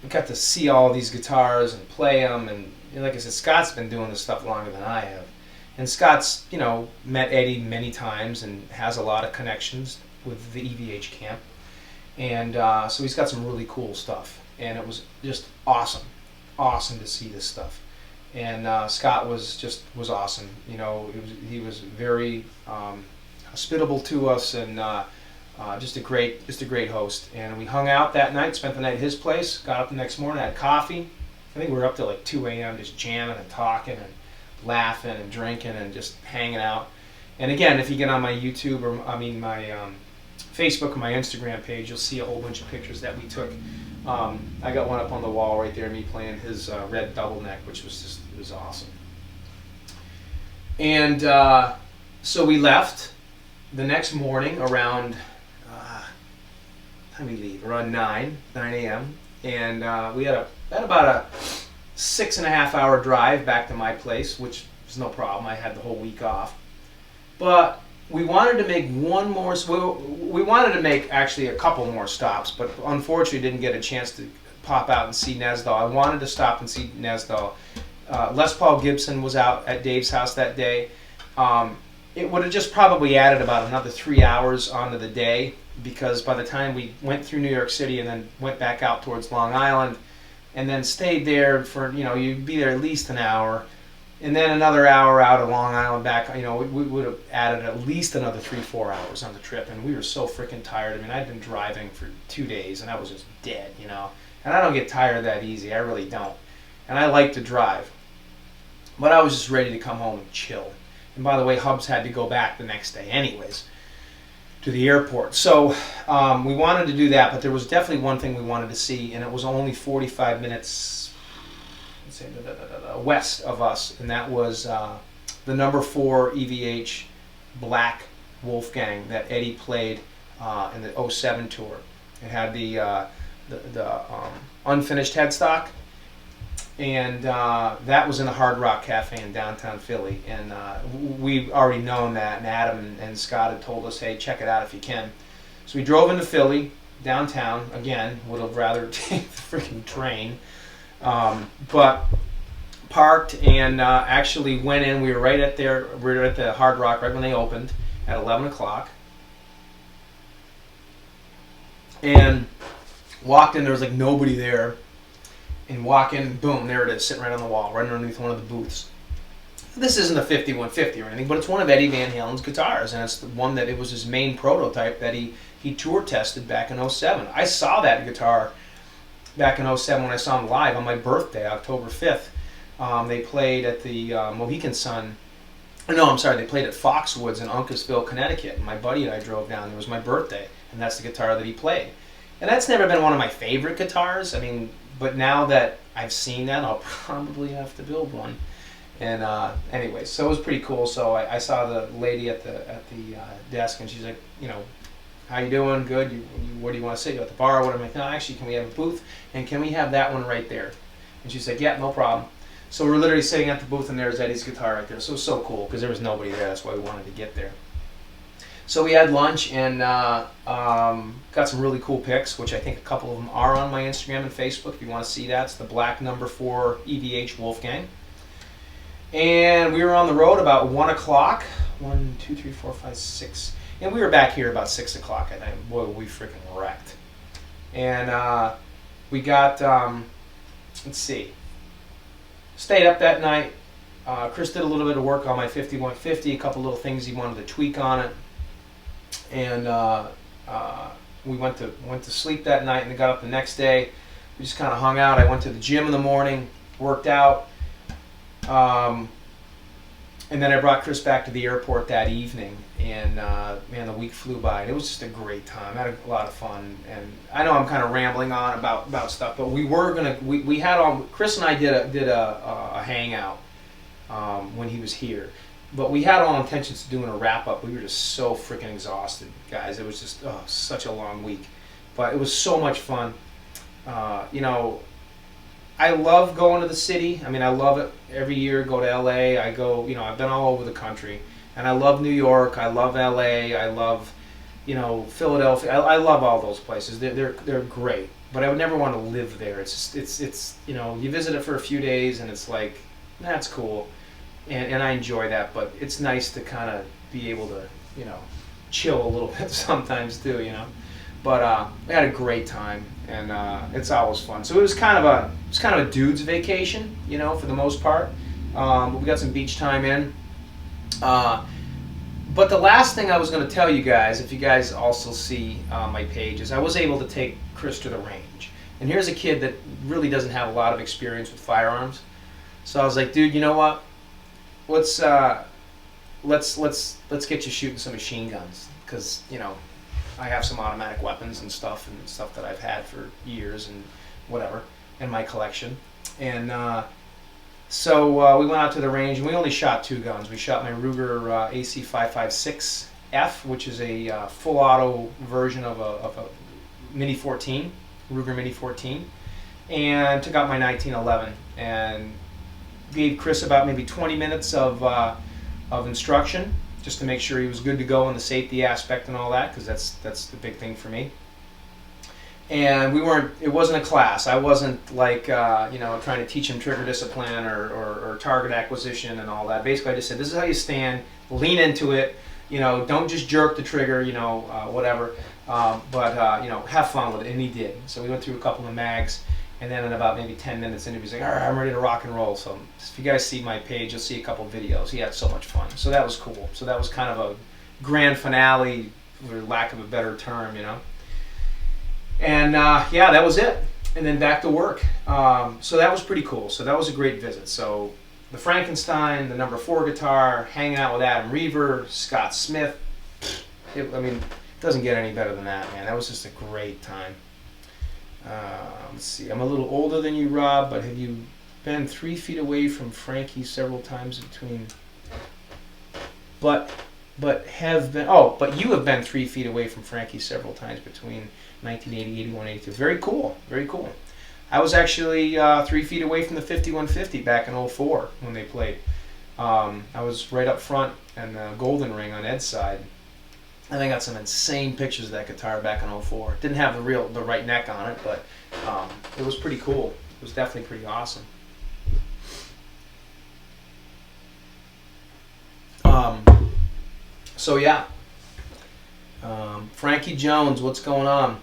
we got to see all these guitars and play them. And like I said, Scott's been doing this stuff longer than I have. And Scott's, met Eddie many times and has a lot of connections with the EVH camp. And so he's got some really cool stuff. And it was just awesome to see this stuff. And Scott was awesome. He was very hospitable to us, and just a great host. And we hung out that night, spent the night at his place. Got up the next morning, had coffee. I think we were up till like 2 a.m. just jamming and talking and laughing and drinking and just hanging out. And again, if you get on my YouTube my Facebook and my Instagram page, you'll see a whole bunch of pictures that we took. I got one up on the wall right there, me playing his red double neck, which was it was awesome. And so we left the next morning around, time we leave, around 9 a.m. And we had about a 6.5 hour drive back to my place, which was no problem. I had the whole week off. But we wanted to make we wanted to make actually a couple more stops, but unfortunately didn't get a chance to pop out and see Nesdal. I wanted to stop and see Nesdal. Les Paul Gibson was out at Dave's house that day. It would have just probably added about another 3 hours onto the day, because by the time we went through New York City and then went back out towards Long Island and then stayed there for, you'd be there at least an hour. And then another hour out of Long Island back, we would have added at least another 3-4 hours on the trip. And we were so freaking tired. I mean, I'd been driving for 2 days and I was just dead, And I don't get tired that easy. I really don't. And I like to drive. But I was just ready to come home and chill. And by the way, Hubs had to go back the next day anyways to the airport. So we wanted to do that, but there was definitely one thing we wanted to see, and it was only 45 minutes west of us, and that was the number 4 EVH Black Wolfgang that Eddie played in the 07 tour. It had the unfinished headstock, and that was in the Hard Rock Cafe in downtown Philly. And we've already known that, and Adam and Scott had told us, hey, check it out if you can. So we drove into Philly, downtown. Again, would have rather take the freaking train. But parked and actually went in. We were right at the Hard Rock right when they opened at 11 o'clock. And walked in, there was like nobody there. And walk in, boom, there it is, sitting right on the wall, right underneath one of the booths. This isn't a 5150 or anything, but it's one of Eddie Van Halen's guitars, and it's the one that it was his main prototype that he tour tested back in 07. I saw that guitar back in 07 when I saw him live on my birthday, October 5th. They played at the Mohegan Sun. No, I'm sorry, they played at Foxwoods in Uncasville, Connecticut. And my buddy and I drove down. It was my birthday, and that's the guitar that he played. And that's never been one of my favorite guitars. I mean, but now that I've seen that, I'll probably have to build one. And anyway, so it was pretty cool. So I saw the lady at the desk, and she's like, how you doing? Good. Where do you want to sit? You at the bar? What am I? No, actually, can we have a booth? And can we have that one right there? And she's like, yeah, no problem. So we're literally sitting at the booth, and there's Eddie's guitar right there. So it was so cool because there was nobody there. That's why we wanted to get there. So we had lunch and got some really cool pics, which I think a couple of them are on my Instagram and Facebook if you want to see that. It's the black number 4 EVH Wolfgang. And we were on the road about 1 o'clock. 1, 2, 3, 4, 5, 6. And we were back here about 6 o'clock at night. Boy, we freaking wrecked. And we got, let's see, stayed up that night. Chris did a little bit of work on my 5150, a couple little things he wanted to tweak on it. And we went to sleep that night and got up the next day. We just kind of hung out. I went to the gym in the morning, worked out. And then I brought Chris back to the airport that evening, and man, the week flew by. It was just a great time. I had a lot of fun, and I know I'm kind of rambling on about stuff, but we had all, Chris and I did a hangout when he was here, but we had all intentions of doing a wrap up. We were just so freaking exhausted, guys. It was just such a long week, But it was so much fun. You know, I love going to the city. I mean, I love it. Every year, go to LA. I go, you know, I've been all over the country, and I love New York. I love LA. I love, you know, Philadelphia. I love all those places. They're great. But I would never want to live there. It's just, it's you know, you visit it for a few days, and it's like, that's cool, and I enjoy that. But it's nice to kind of be able to, you know, chill a little bit sometimes too, you know. But we had a great time, and it's always fun. So it was kind of a dude's vacation, you know, for the most part. But we got some beach time in. But the last thing I was going to tell you guys, if you guys also see my page, is I was able to take Chris to the range. And here's a kid that really doesn't have a lot of experience with firearms. So I was like, dude, you know what? Let's get you shooting some machine guns, because, you know, I have some automatic weapons and stuff that I've had for years and whatever in my collection. And so we went out to the range, and we only shot 2 guns. We shot my Ruger AC556F, which is a full auto version of a Mini 14, Ruger Mini 14, and took out my 1911 and gave Chris about maybe 20 minutes of instruction, just to make sure he was good to go in the safety aspect and all that, because that's the big thing for me. And it wasn't a class. I wasn't like, you know, trying to teach him trigger discipline or target acquisition and all that. Basically, I just said, this is how you stand, lean into it, you know, don't just jerk the trigger, you know, whatever, but you know, have fun with it, and he did. So we went through a couple of mags, and then in about maybe 10 minutes into, he's like, all right, I'm ready to rock and roll. So if you guys see my page, you'll see a couple of videos. He had so much fun. So that was cool. So that was kind of a grand finale, for lack of a better term, you know. And yeah, that was it. And then back to work. So that was pretty cool. So that was a great visit. So the Frankenstein, the number 4 guitar, hanging out with Adam Reaver, Scott Smith. I mean, it doesn't get any better than that, man. That was just a great time. Let's see. I'm a little older than you, Rob, but have you been 3 feet away from Frankie several times between? But have been. Oh, but you have been 3 feet away from Frankie several times between 1980, 81, 82. Very cool. Very cool. I was actually 3 feet away from the 5150 back in '04 when they played. I was right up front in the Golden Ring on Ed's side. And I got some insane pictures of that guitar back in '04. Didn't have the right neck on it, but it was pretty cool. It was definitely pretty awesome. So yeah, Frankie Jones, what's going on?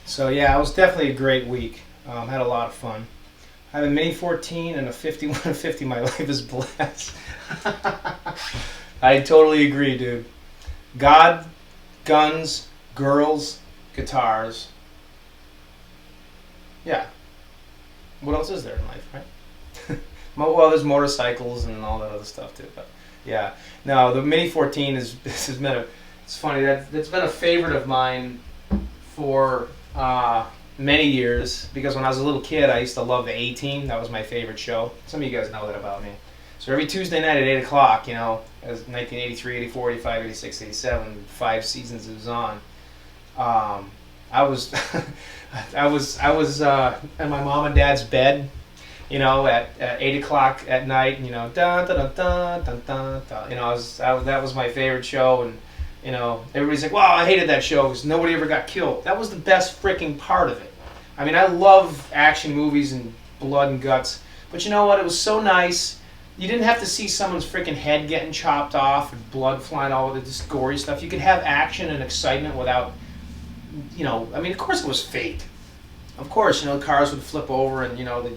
So yeah, it was definitely a great week. Had a lot of fun. I have a Mini 14 and a 5150. My life is blessed. I totally agree, dude. God, guns, girls, guitars. Yeah. What else is there in life, right? Well, there's motorcycles and all that other stuff too. But yeah, no, the Mini 14 has been a. It's funny that's been a favorite of mine for many years, because when I was a little kid, I used to love the A-Team. That was my favorite show. Some of you guys know that about me. So every Tuesday night at 8 o'clock, you know, as 1983, 84, 85, 86, 87, 5 seasons it was on, I was, I was in my mom and dad's bed, at 8 o'clock at night, dun dun dun dun dun dun. Dun. That was my favorite show, and everybody's like, "Wow, I hated that show because nobody ever got killed." That was the best freaking part of it. I mean, I love action movies and blood and guts, but you know what? It was so nice. You didn't have to see someone's freaking head getting chopped off and blood flying all over this gory stuff. You could have action and excitement without, I mean, of course it was fake. Of course, cars would flip over and, the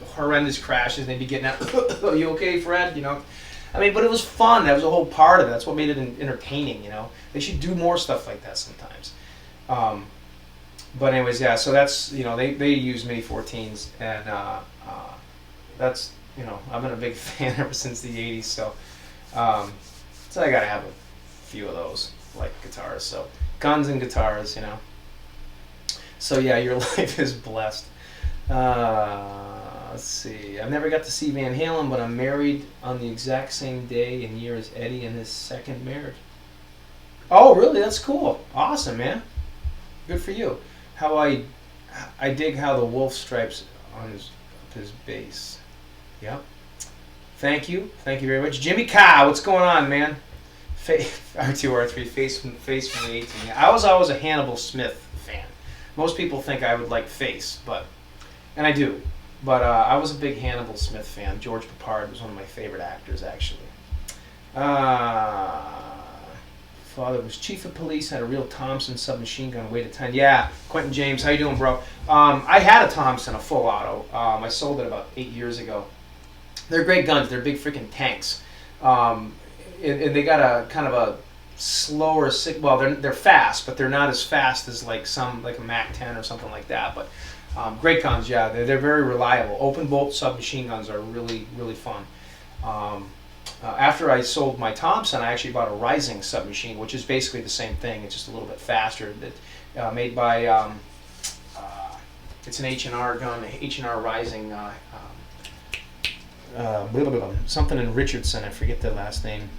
horrendous crashes. They'd be getting out, "Are you okay, Fred?" I mean, but it was fun. That was a whole part of it. That's what made it entertaining, They should do more stuff like that sometimes. But anyways, yeah, so that's, they use Mini 14s, and that's, I've been a big fan ever since the 80s, so I gotta have a few of those, like guitars, so guns and guitars, So yeah, your life is blessed. Let's see, I've never got to see Van Halen, but I'm married on the exact same day and year as Eddie in his second marriage. Oh, really? That's cool. Awesome, man. Good for you. I dig how the wolf stripes on his bass. Yep. Thank you very much, Jimmy Ka. What's going on, man? R2R3 face from the 18. I was always a Hannibal Smith fan. Most people think I would like Face, and I do. But I was a big Hannibal Smith fan. George Peppard was one of my favorite actors, actually. Father was chief of police, had a real Thompson submachine gun, weighed a ton. Yeah, Quentin James, how you doing, bro? I had a Thompson, a full auto. I sold it about 8 years ago. They're great guns. They're big freaking tanks. And they got a kind of a slower, well, they're fast, but they're not as fast as like a Mac 10 or something like that. But great guns, yeah. They're very reliable. Open bolt submachine guns are really, really fun. After I sold my Thompson, I actually bought a Rising submachine, which is basically the same thing. It's just a little bit faster. Made by, it's an H&R gun, H&R Rising, something in Richardson. I forget the last name.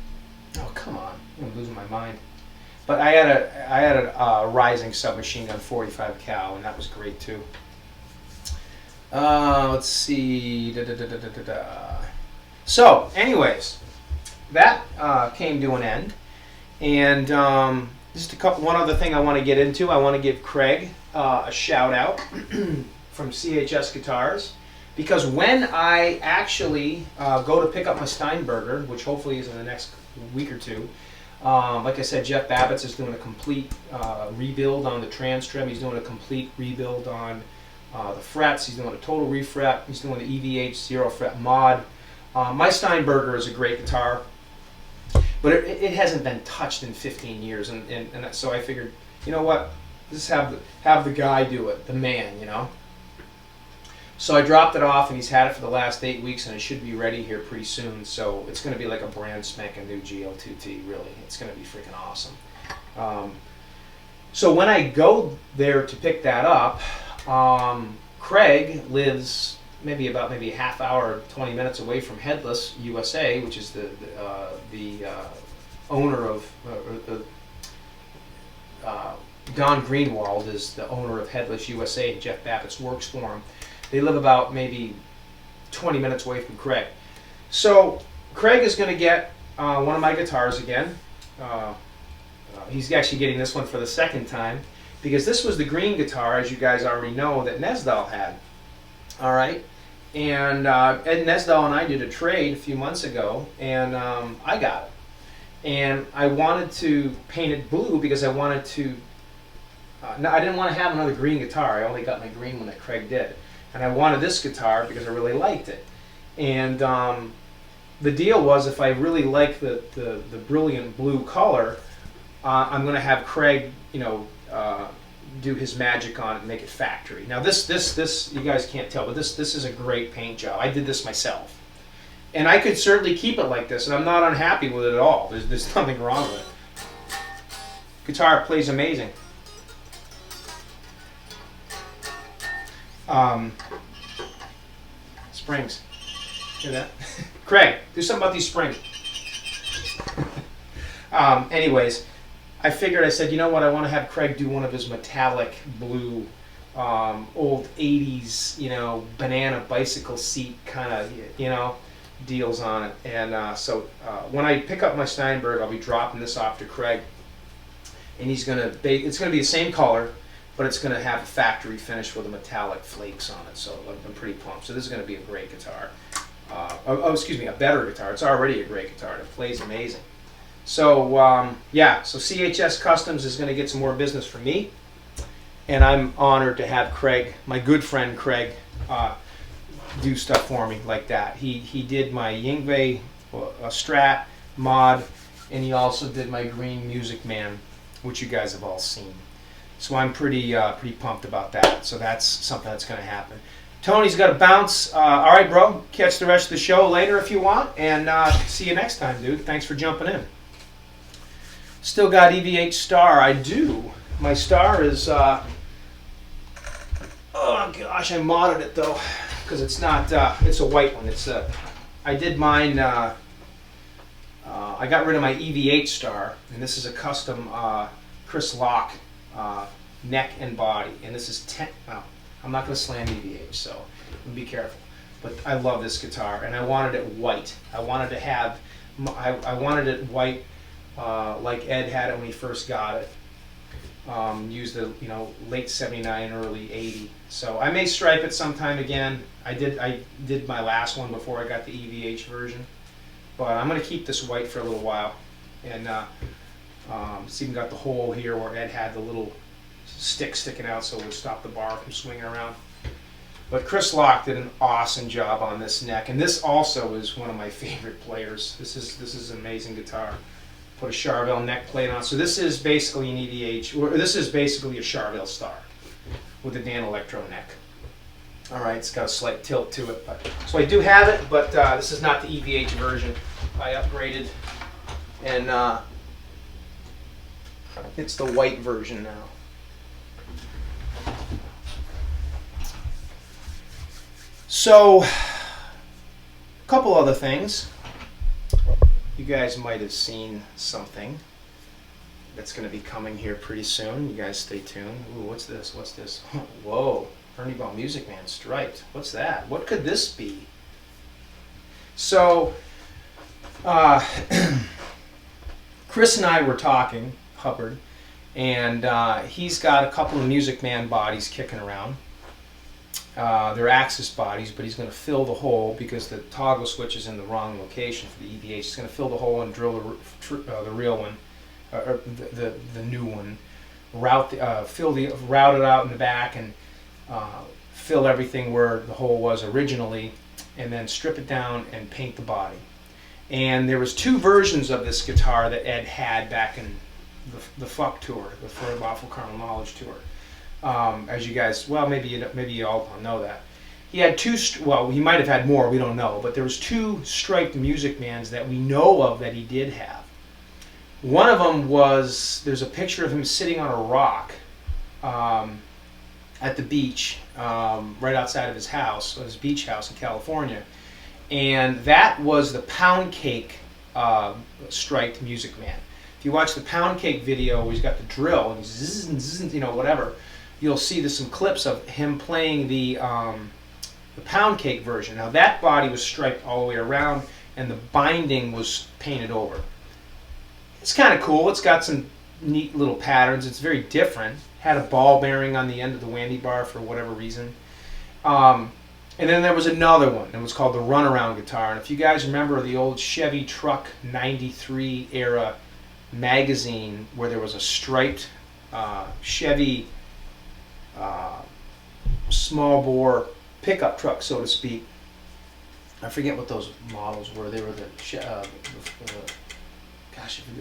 Oh, come on, I'm losing my mind. But I had a Rising submachine gun, 45 cal, and that was great too. Let's see. So, anyways, that came to an end, and just one other thing I want to get into. I want to give Craig a shout out from CHS Guitars, because when I actually go to pick up my Steinberger, which hopefully is in the next week or two, like I said, Jeff Babbitts is doing a complete rebuild on the trans trim. He's doing a complete rebuild on the frets. He's doing a total refret. He's doing the EVH zero fret mod. My Steinberger is a great guitar, but it hasn't been touched in 15 years, and so I figured, you know what, just have the guy do it, the man, So I dropped it off, and he's had it for the last 8 weeks, and it should be ready here pretty soon. So it's going to be like a brand spanking new GL2T, really. It's going to be freaking awesome. So when I go there to pick that up, Craig lives maybe a half hour, 20 minutes away from Headless USA, which is the owner of Don Greenwald is the owner of Headless USA, and Jeff Babbitts works for him. They live about maybe 20 minutes away from Craig. So Craig is going to get one of my guitars again. He's actually getting this one for the second time, because this was the green guitar, as you guys already know, that Nesdal had. All right, and Ed Nesdal and I did a trade a few months ago, and I got it. And I wanted to paint it blue because I wanted to. No, I didn't want to have another green guitar. I only got my green one that Craig did, and I wanted this guitar because I really liked it. And the deal was, if I really like the brilliant blue color, I'm going to have Craig, do his magic on it and make it factory. Now this you guys can't tell, but this is a great paint job. I did this myself, and I could certainly keep it like this, and I'm not unhappy with it at all. There's nothing wrong with it. Guitar plays amazing. Springs. Hear that? Craig, do something about these springs. Anyways, I figured, I said, you know what, I want to have Craig do one of his metallic blue, old 80s, banana bicycle seat kind of, deals on it. And so when I pick up my Steinberg, I'll be dropping this off to Craig. And it's going to be the same color, but it's going to have a factory finish with the metallic flakes on it. So I'm pretty pumped. So this is going to be a great guitar. Excuse me, a better guitar. It's already a great guitar. It plays amazing. So yeah, so CHS Customs is going to get some more business from me, and I'm honored to have Craig, my good friend Craig, do stuff for me like that. He did my Yngwie Strat mod, and he also did my Green Music Man, which you guys have all seen. So I'm pretty pumped about that. So that's something that's going to happen. Tony's got to bounce. All right, bro. Catch the rest of the show later if you want, and see you next time, dude. Thanks for jumping in. Still got EVH Star. I do. My Star is, oh gosh, I modded it though, because it's not, it's a white one. It's I did mine, I got rid of my EVH Star, and this is a custom Chris Locke neck and body, and this is 10, well, I'm not going to slam EVH, so be careful. But I love this guitar, and I wanted it white. I wanted to have, I wanted it white, like Ed had it when he first got it. Used the late '79, early '80. So I may stripe it sometime again. I did my last one before I got the EVH version, but I'm gonna keep this white for a little while. And it's even got the hole here where Ed had the little stick sticking out, so it would stop the bar from swinging around. But Chris Locke did an awesome job on this neck, and this also is one of my favorite players. This is an amazing guitar. Put a Charvel neck plate on. So this is basically an EVH, or this is basically a Charvel Star with a Dan Electro neck. All right, it's got a slight tilt to it. So I do have it, but this is not the EVH version. I upgraded, and it's the white version now. So, a couple other things. You guys might have seen something that's going to be coming here pretty soon. You guys stay tuned. Ooh, what's this? What's this? Whoa, Ernie Ball Music Man striped. What's that? What could this be? So, Chris and I were talking, Hubbard, and he's got a couple of Music Man bodies kicking around. They're Axis bodies, but he's going to fill the hole because the toggle switch is in the wrong location for the EVH. He's going to fill the hole and drill the real one, or the new one, route it out in the back, and fill everything where the hole was originally, and then strip it down and paint the body. And there was two versions of this guitar that Ed had back in the FUCK tour, the For Lawful Carnal Knowledge tour. As you guys, well, maybe you all know that. He had two, well, he might have had more, we don't know, but there was two striped Music Mans that we know of that he did have. One of them was, there's a picture of him sitting on a rock at the beach, right outside of his house, his beach house in California, and that was the Pound Cake striped Music Man. If you watch the Pound Cake video where he's got the drill and he's zzz, whatever, you'll see there's some clips of him playing the Pound Cake version. Now that body was striped all the way around, and the binding was painted over. It's kind of cool. It's got some neat little patterns. It's very different. Had a ball bearing on the end of the whammy bar for whatever reason. And then there was another one. It was called the Runaround guitar. And if you guys remember the old Chevy Truck 93 era magazine where there was a striped Chevy small bore pickup truck, so to speak. I forget what those models were. They were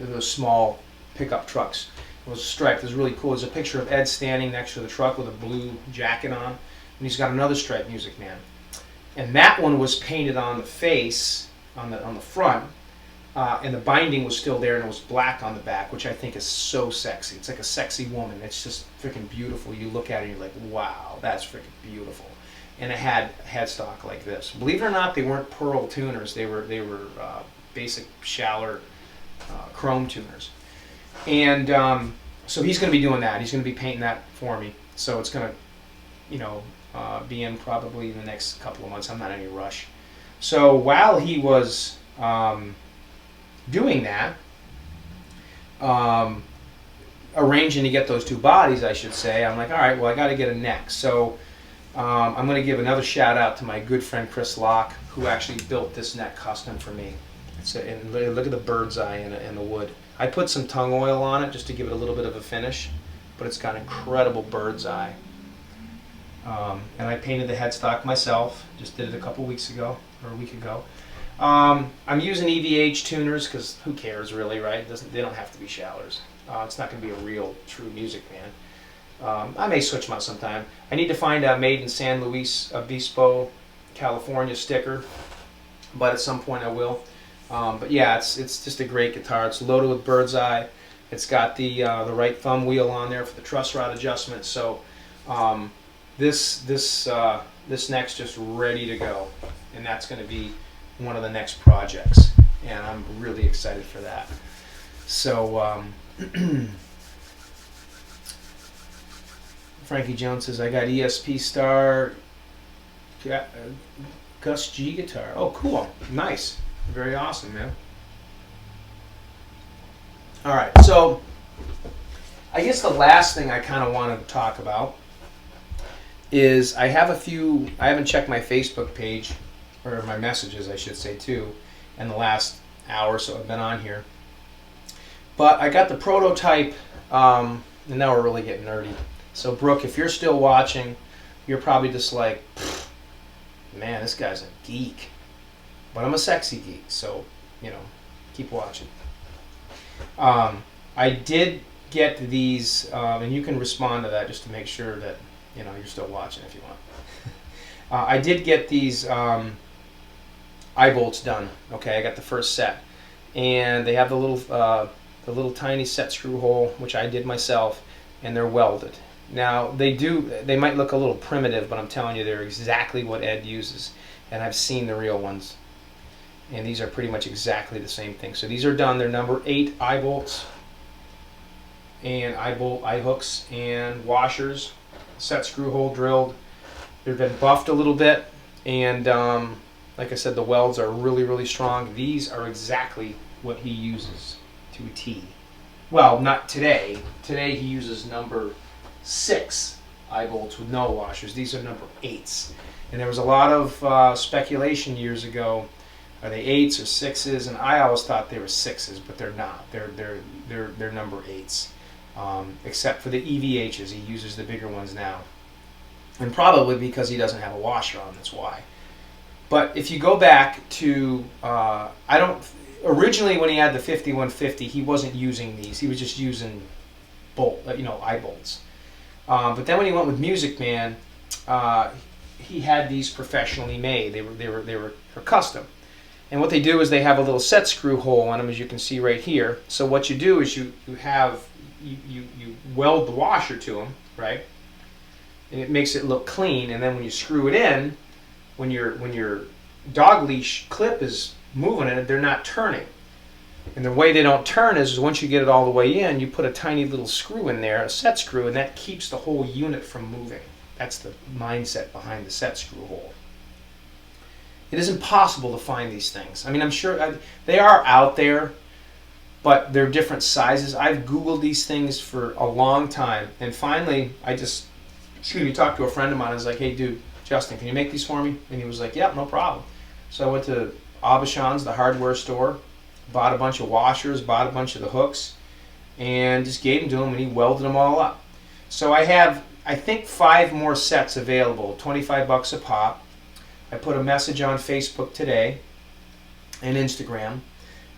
those small pickup trucks. It was striped. It was really cool. There's a picture of Ed standing next to the truck with a blue jacket on, and he's got another striped Music Man. And that one was painted on the face, on the front, and the binding was still there, and it was black on the back, which I think is so sexy. It's like a sexy woman. It's just freaking beautiful. You look at it and you're like, wow, that's freaking beautiful. And it had headstock like this. Believe it or not, they weren't pearl tuners. They were basic Schaller chrome tuners. And so he's going to be doing that. He's going to be painting that for me. So it's going to, you know, be in probably in the next couple of months. I'm not in any rush. So while he was doing that, arranging to get those two bodies, I should say, I'm like, all right, well, I got to get a neck. So I'm going to give another shout out to my good friend Chris Locke, who actually built this neck custom for me. And look at the bird's eye in the wood. I put some tung oil on it just to give it a little bit of a finish, but it's got incredible bird's eye. And I painted the headstock myself. Just did it a couple weeks ago, or a week ago. I'm using EVH tuners because who cares really, right? They don't have to be shallers. It's not going to be a real, true Music Man. I may switch them out sometime. I need to find a made in San Luis Obispo, California sticker, but at some point I will. But yeah, it's just a great guitar. It's loaded with bird's eye. It's got the right thumb wheel on there for the truss rod adjustment. So this neck's just ready to go, and that's going to be one of the next projects, and I'm really excited for that. So Frankie Jones says, I got ESP Star Gus G guitar. Oh, cool. Nice. Very awesome, man. All right, so I guess the last thing I kind of want to talk about is I haven't checked my Facebook page, or my messages, I should say, too, in the last hour or so I've been on here. But I got the prototype, and now we're really getting nerdy. So, Brooke, if you're still watching, you're probably just like, man, this guy's a geek. But I'm a sexy geek, so, you know, keep watching. I did get these, and you can respond to that just to make sure that, you know, you're still watching if you want. I did get these eye bolts done. Okay, I got the first set, and they have the little tiny set screw hole, which I did myself, and they're welded. Now they might look a little primitive, but I'm telling you, they're exactly what Ed uses, and I've seen the real ones, and these are pretty much exactly the same thing. So these are done. They're number 8 eye bolts, and eye hooks and washers, set screw hole drilled. They've been buffed a little bit, and like I said, the welds are really, really strong. These are exactly what he uses to a T. Well, not today. Today he uses number 6 eye bolts with no washers. These are number 8s. And there was a lot of speculation years ago. Are they 8s or 6s? And I always thought they were 6s, but they're not. They're number 8s. Except for the EVHs. He uses the bigger ones now. And probably because he doesn't have a washer on, that's why. But if you go back to, originally when he had the 5150, he wasn't using these. He was just using eye bolts. But then when he went with Music Man, he had these professionally made. They were custom. And what they do is they have a little set screw hole on them, as you can see right here. So what you do is you weld the washer to them, right? And it makes it look clean. And then when you screw it in, when your dog leash clip is moving in it, they're not turning. And the way they don't turn is once you get it all the way in, you put a tiny little screw in there, a set screw, and that keeps the whole unit from moving. That's the mindset behind the set screw hole. It is impossible to find these things. I mean, I'm sure they are out there, but they're different sizes. I've Googled these things for a long time, and finally I just talked to a friend of mine. I was like, hey dude, Justin, can you make these for me? And he was like, yeah, no problem. So I went to Abishans, the hardware store, bought a bunch of washers, bought a bunch of the hooks, and just gave them to him, and he welded them all up. So I have, I think, 5 more sets available, 25 bucks a pop. I put a message on Facebook today and Instagram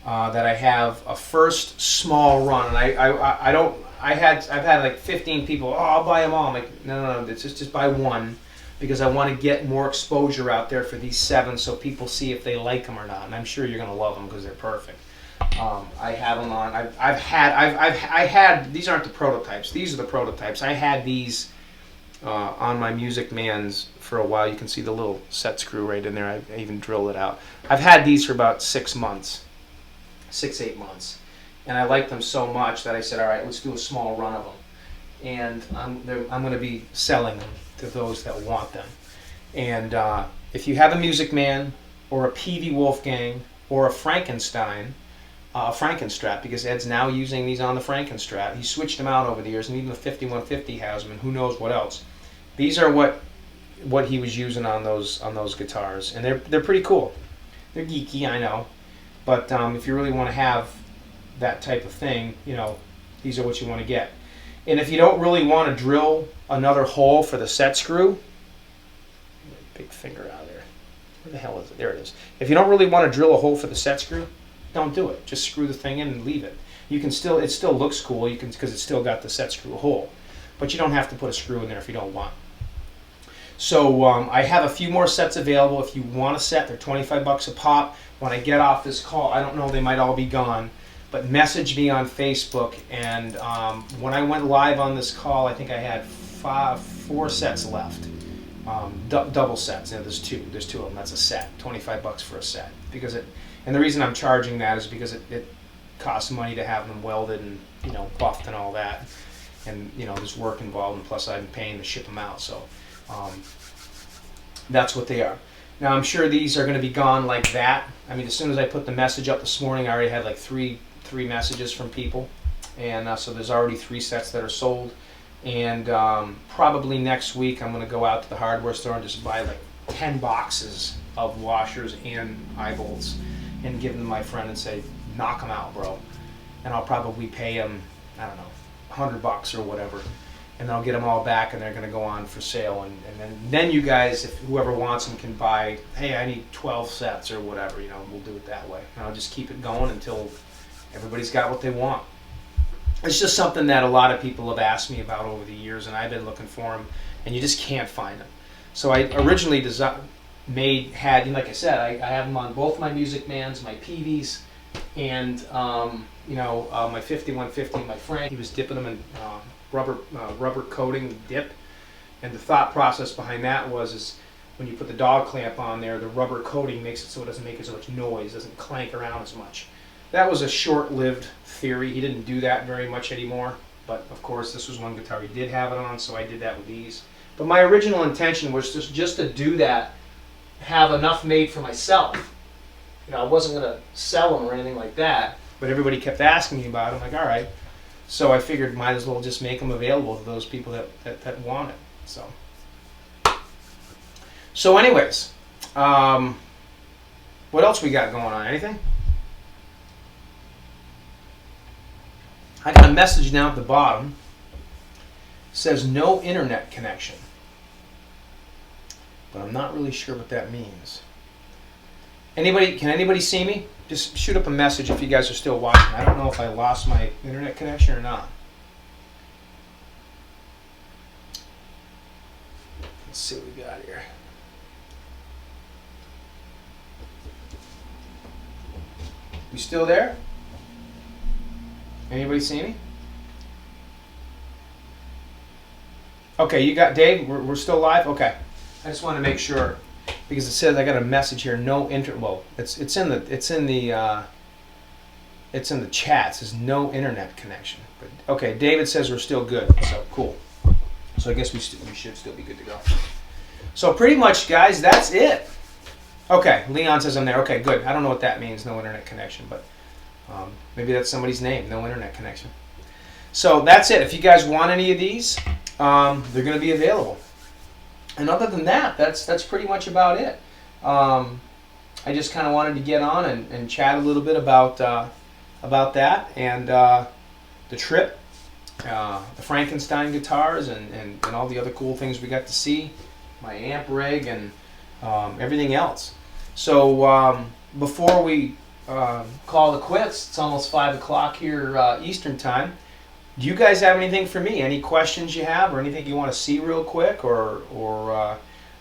that I have a first small run, and I've had like 15 people, oh, I'll buy them all. I'm like, no, it's just buy one, because I want to get more exposure out there for these 7 so people see if they like them or not. And I'm sure you're going to love them because they're perfect. I have them on. I had these aren't the prototypes. These are the prototypes. I had these on my Music Mans for a while. You can see the little set screw right in there. I even drilled it out. I've had these for about 6 months, 6-8 months, and I like them so much that I said, all right, let's do a small run of them. And I'm going to be selling them to those that want them. And if you have a Music Man or a Peavey Wolfgang or a Frankenstein, Frankenstrat, because Ed's now using these on the Frankenstrat. He switched them out over the years, and even the 5150 has them, and who knows what else. These are what he was using on those guitars, and they're pretty cool. They're geeky, I know, but if you really want to have that type of thing, you know, these are what you want to get. And if you don't really want to drill another hole for the set screw, big finger out there. Where the hell is it? There it is. If you don't really want to drill a hole for the set screw, don't do it. Just screw the thing in and leave it. You can still, it still looks cool. You can, because it's still got the set screw hole, but you don't have to put a screw in there if you don't want. So I have a few more sets available. If you want a set, they're 25 bucks a pop. When I get off this call, I don't know, they might all be gone, but message me on Facebook. And when I went live on this call, I think I had 4 sets left. Double sets. You know, there's two of them. That's a set. 25 bucks for a set. Because it, and the reason I'm charging that is because it costs money to have them welded and, you know, buffed and all that. And, you know, there's work involved, and plus I'm paying to ship them out. So that's what they are. Now I'm sure these are going to be gone like that. I mean, as soon as I put the message up this morning, I already had like three messages from people, and so there's already 3 sets that are sold. And probably next week I'm going to go out to the hardware store and just buy like 10 boxes of washers and eye bolts and give them to my friend and say, knock them out, bro. And I'll probably pay him, I don't know, 100 bucks or whatever. And then I'll get them all back, and they're going to go on for sale. And then you guys, if whoever wants them, can buy, hey, I need 12 sets or whatever, you know, we'll do it that way. And I'll just keep it going until everybody's got what they want. It's just something that a lot of people have asked me about over the years, and I've been looking for them, and you just can't find them. So I originally had, like I said, I have them on both my Music Mans, my Peaveys, and you know, my 5150, my Frank. He was dipping them in rubber coating dip, and the thought process behind that is when you put the dog clamp on there, the rubber coating makes it so it doesn't make as much noise, doesn't clank around as much. That was a short-lived theory. He didn't do that very much anymore, but of course this was one guitar he did have it on, so I did that with these. But my original intention was just to do that, have enough made for myself. You know, I wasn't going to sell them or anything like that, but everybody kept asking me about it. I'm like, all right. So I figured might as well just make them available to those people that want it. So anyways, what else we got going on? Anything? I got a message down at the bottom. It says no internet connection. But I'm not really sure what that means. Can anybody see me? Just shoot up a message if you guys are still watching. I don't know if I lost my internet connection or not. Let's see what we got here. You still there? Anybody see me? Okay, you got Dave. We're still live. Okay, I just want to make sure because it says I got a message here. No Well, it's in the chat. It says no internet connection. But okay, David says we're still good. So cool. So I guess we should still be good to go. So pretty much, guys, that's it. Okay, Leon says I'm there. Okay, good. I don't know what that means. No internet connection, but. Maybe that's somebody's name, no internet connection. So that's it. If you guys want any of these, they're going to be available. And other than that, that's pretty much about it. I just kind of wanted to get on and chat a little bit about that and the trip, the Frankenstein guitars, and all the other cool things we got to see, my amp rig, and everything else. So before we call it quits. It's almost 5 o'clock here Eastern time. Do you guys have anything for me? Any questions you have or anything you want to see real quick? Or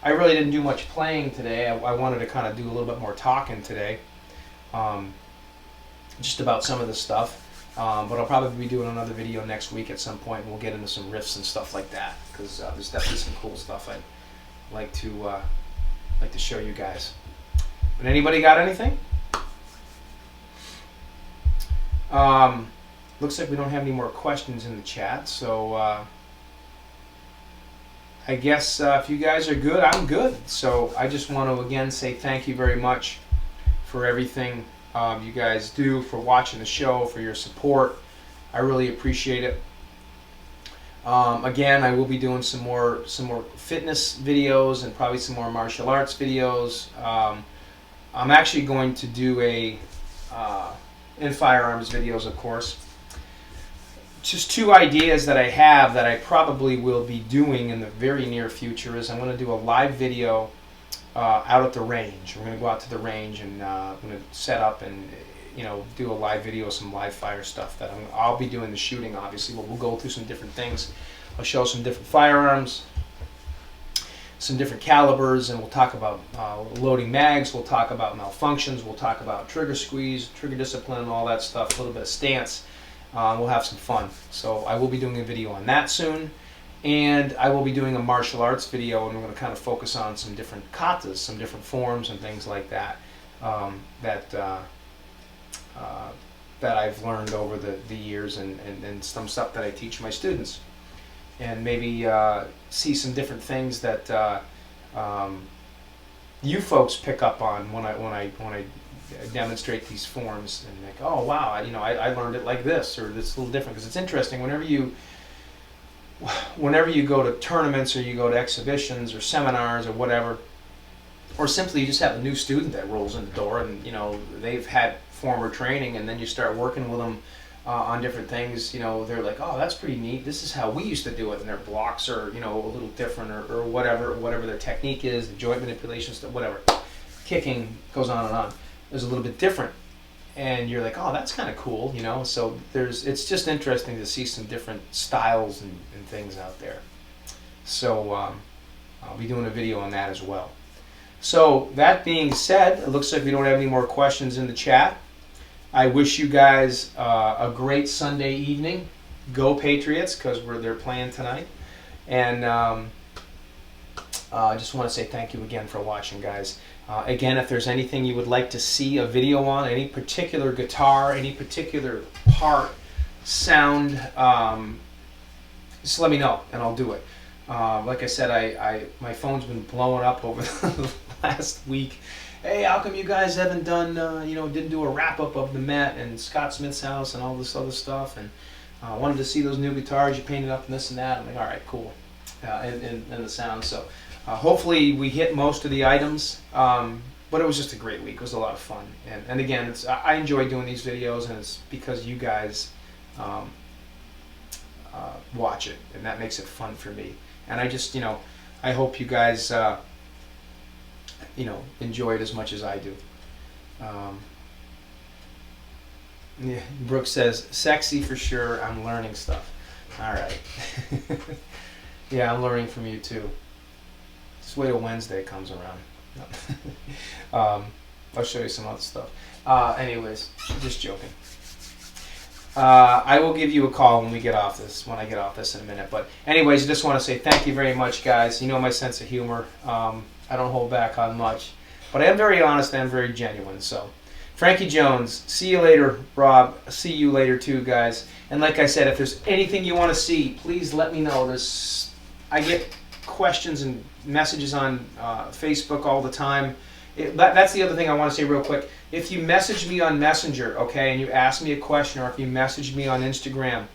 I really didn't do much playing today. I wanted to kind of do a little bit more talking today, just about some of the stuff. But I'll probably be doing another video next week at some point. We'll get into some riffs and stuff like that because there's definitely some cool stuff I'd like to show you guys. But anybody got anything? Looks like we don't have any more questions in the chat, so I guess if you guys are good, I'm good. So I just want to again say thank you very much for everything you guys do, for watching the show, for your support. I really appreciate it. Again, I will be doing some more fitness videos and probably some more martial arts videos. I'm actually going to do a in firearms videos, of course. Just two ideas that I have that I probably will be doing in the very near future is I'm going to do a live video out at the range. We're going to go out to the range and I'm going to set up and do a live video, some live fire stuff that I'll be doing the shooting, obviously, but we'll go through some different things. I'll show some different firearms, some different calibers, and we'll talk about loading mags, we'll talk about malfunctions, we'll talk about trigger squeeze, trigger discipline, all that stuff, a little bit of stance. We'll have some fun. So I will be doing a video on that soon, and I will be doing a martial arts video, and we're going to kind of focus on some different katas, some different forms and things like that that I've learned over the years, and some stuff that I teach my students, and maybe see some different things that you folks pick up on when I demonstrate these forms, and like, oh wow, I learned it like this, or it's a little different, because it's interesting whenever you go to tournaments or you go to exhibitions or seminars or whatever, or simply you just have a new student that rolls in the door and they've had former training, and then you start working with them on different things. They're like, oh, that's pretty neat, this is how we used to do it, and their blocks are a little different, or whatever their technique is, the joint manipulation stuff, whatever, kicking goes on and on, is a little bit different, and you're like, oh, that's kind of cool, so it's just interesting to see some different styles and things out there. So I'll be doing a video on that as well. So that being said, it looks like we don't have any more questions in the chat. I wish you guys a great Sunday evening. Go Patriots, because they're playing tonight. And I just want to say thank you again for watching, guys. Again, if there's anything you would like to see a video on, any particular guitar, any particular part, sound, just let me know and I'll do it. Like I said, my phone's been blowing up over the last week. Hey, how come you guys haven't done, didn't do a wrap-up of the Met and Scott Smith's house and all this other stuff, and wanted to see those new guitars you painted up and this and that. I'm like, all right, cool, and the sound. So hopefully we hit most of the items, but it was just a great week. It was a lot of fun, and again, I enjoy doing these videos, and it's because you guys watch it, and that makes it fun for me. And I just, I hope you guys enjoy it as much as I do. Yeah, Brooke says, sexy for sure, I'm learning stuff. All right. Yeah, I'm learning from you too. Just wait till Wednesday comes around. I'll show you some other stuff. Anyways, just joking. I will give you a call when I get off this in a minute. But anyways, I just want to say thank you very much, guys. You know my sense of humor. I don't hold back on much, but I am very honest and very genuine. So, Frankie Jones, see you later, Rob. See you later too, guys. And like I said, if there's anything you want to see, please let me know. I get questions and messages on Facebook all the time. That's the other thing I want to say real quick. If you message me on Messenger, okay, and you ask me a question, or if you message me on Instagram,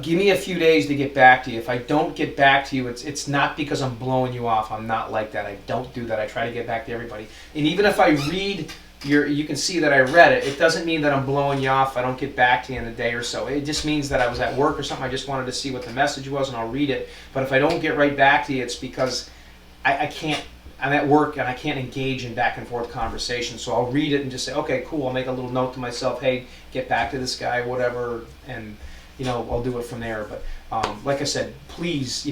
give me a few days to get back to you. If I don't get back to you, it's not because I'm blowing you off. I'm not like that. I don't do that. I try to get back to everybody. And even if I read you can see that I read it. It doesn't mean that I'm blowing you off. I don't get back to you in a day or so. It just means that I was at work or something. I just wanted to see what the message was, and I'll read it. But if I don't get right back to you, it's because I can't. I'm at work and I can't engage in back and forth conversation. So I'll read it and just say, okay, cool. I'll make a little note to myself. Hey, get back to this guy, whatever, and I'll do it from there. But like I said, please,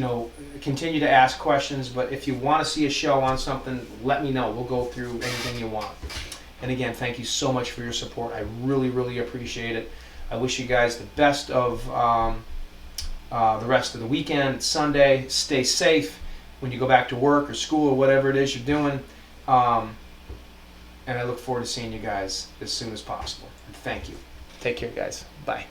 continue to ask questions. But if you want to see a show on something, let me know. We'll go through anything you want. And again, thank you so much for your support. I really, really appreciate it. I wish you guys the best of the rest of the weekend, Sunday. Stay safe when you go back to work or school or whatever it is you're doing. And I look forward to seeing you guys as soon as possible. And thank you. Take care, guys. Bye.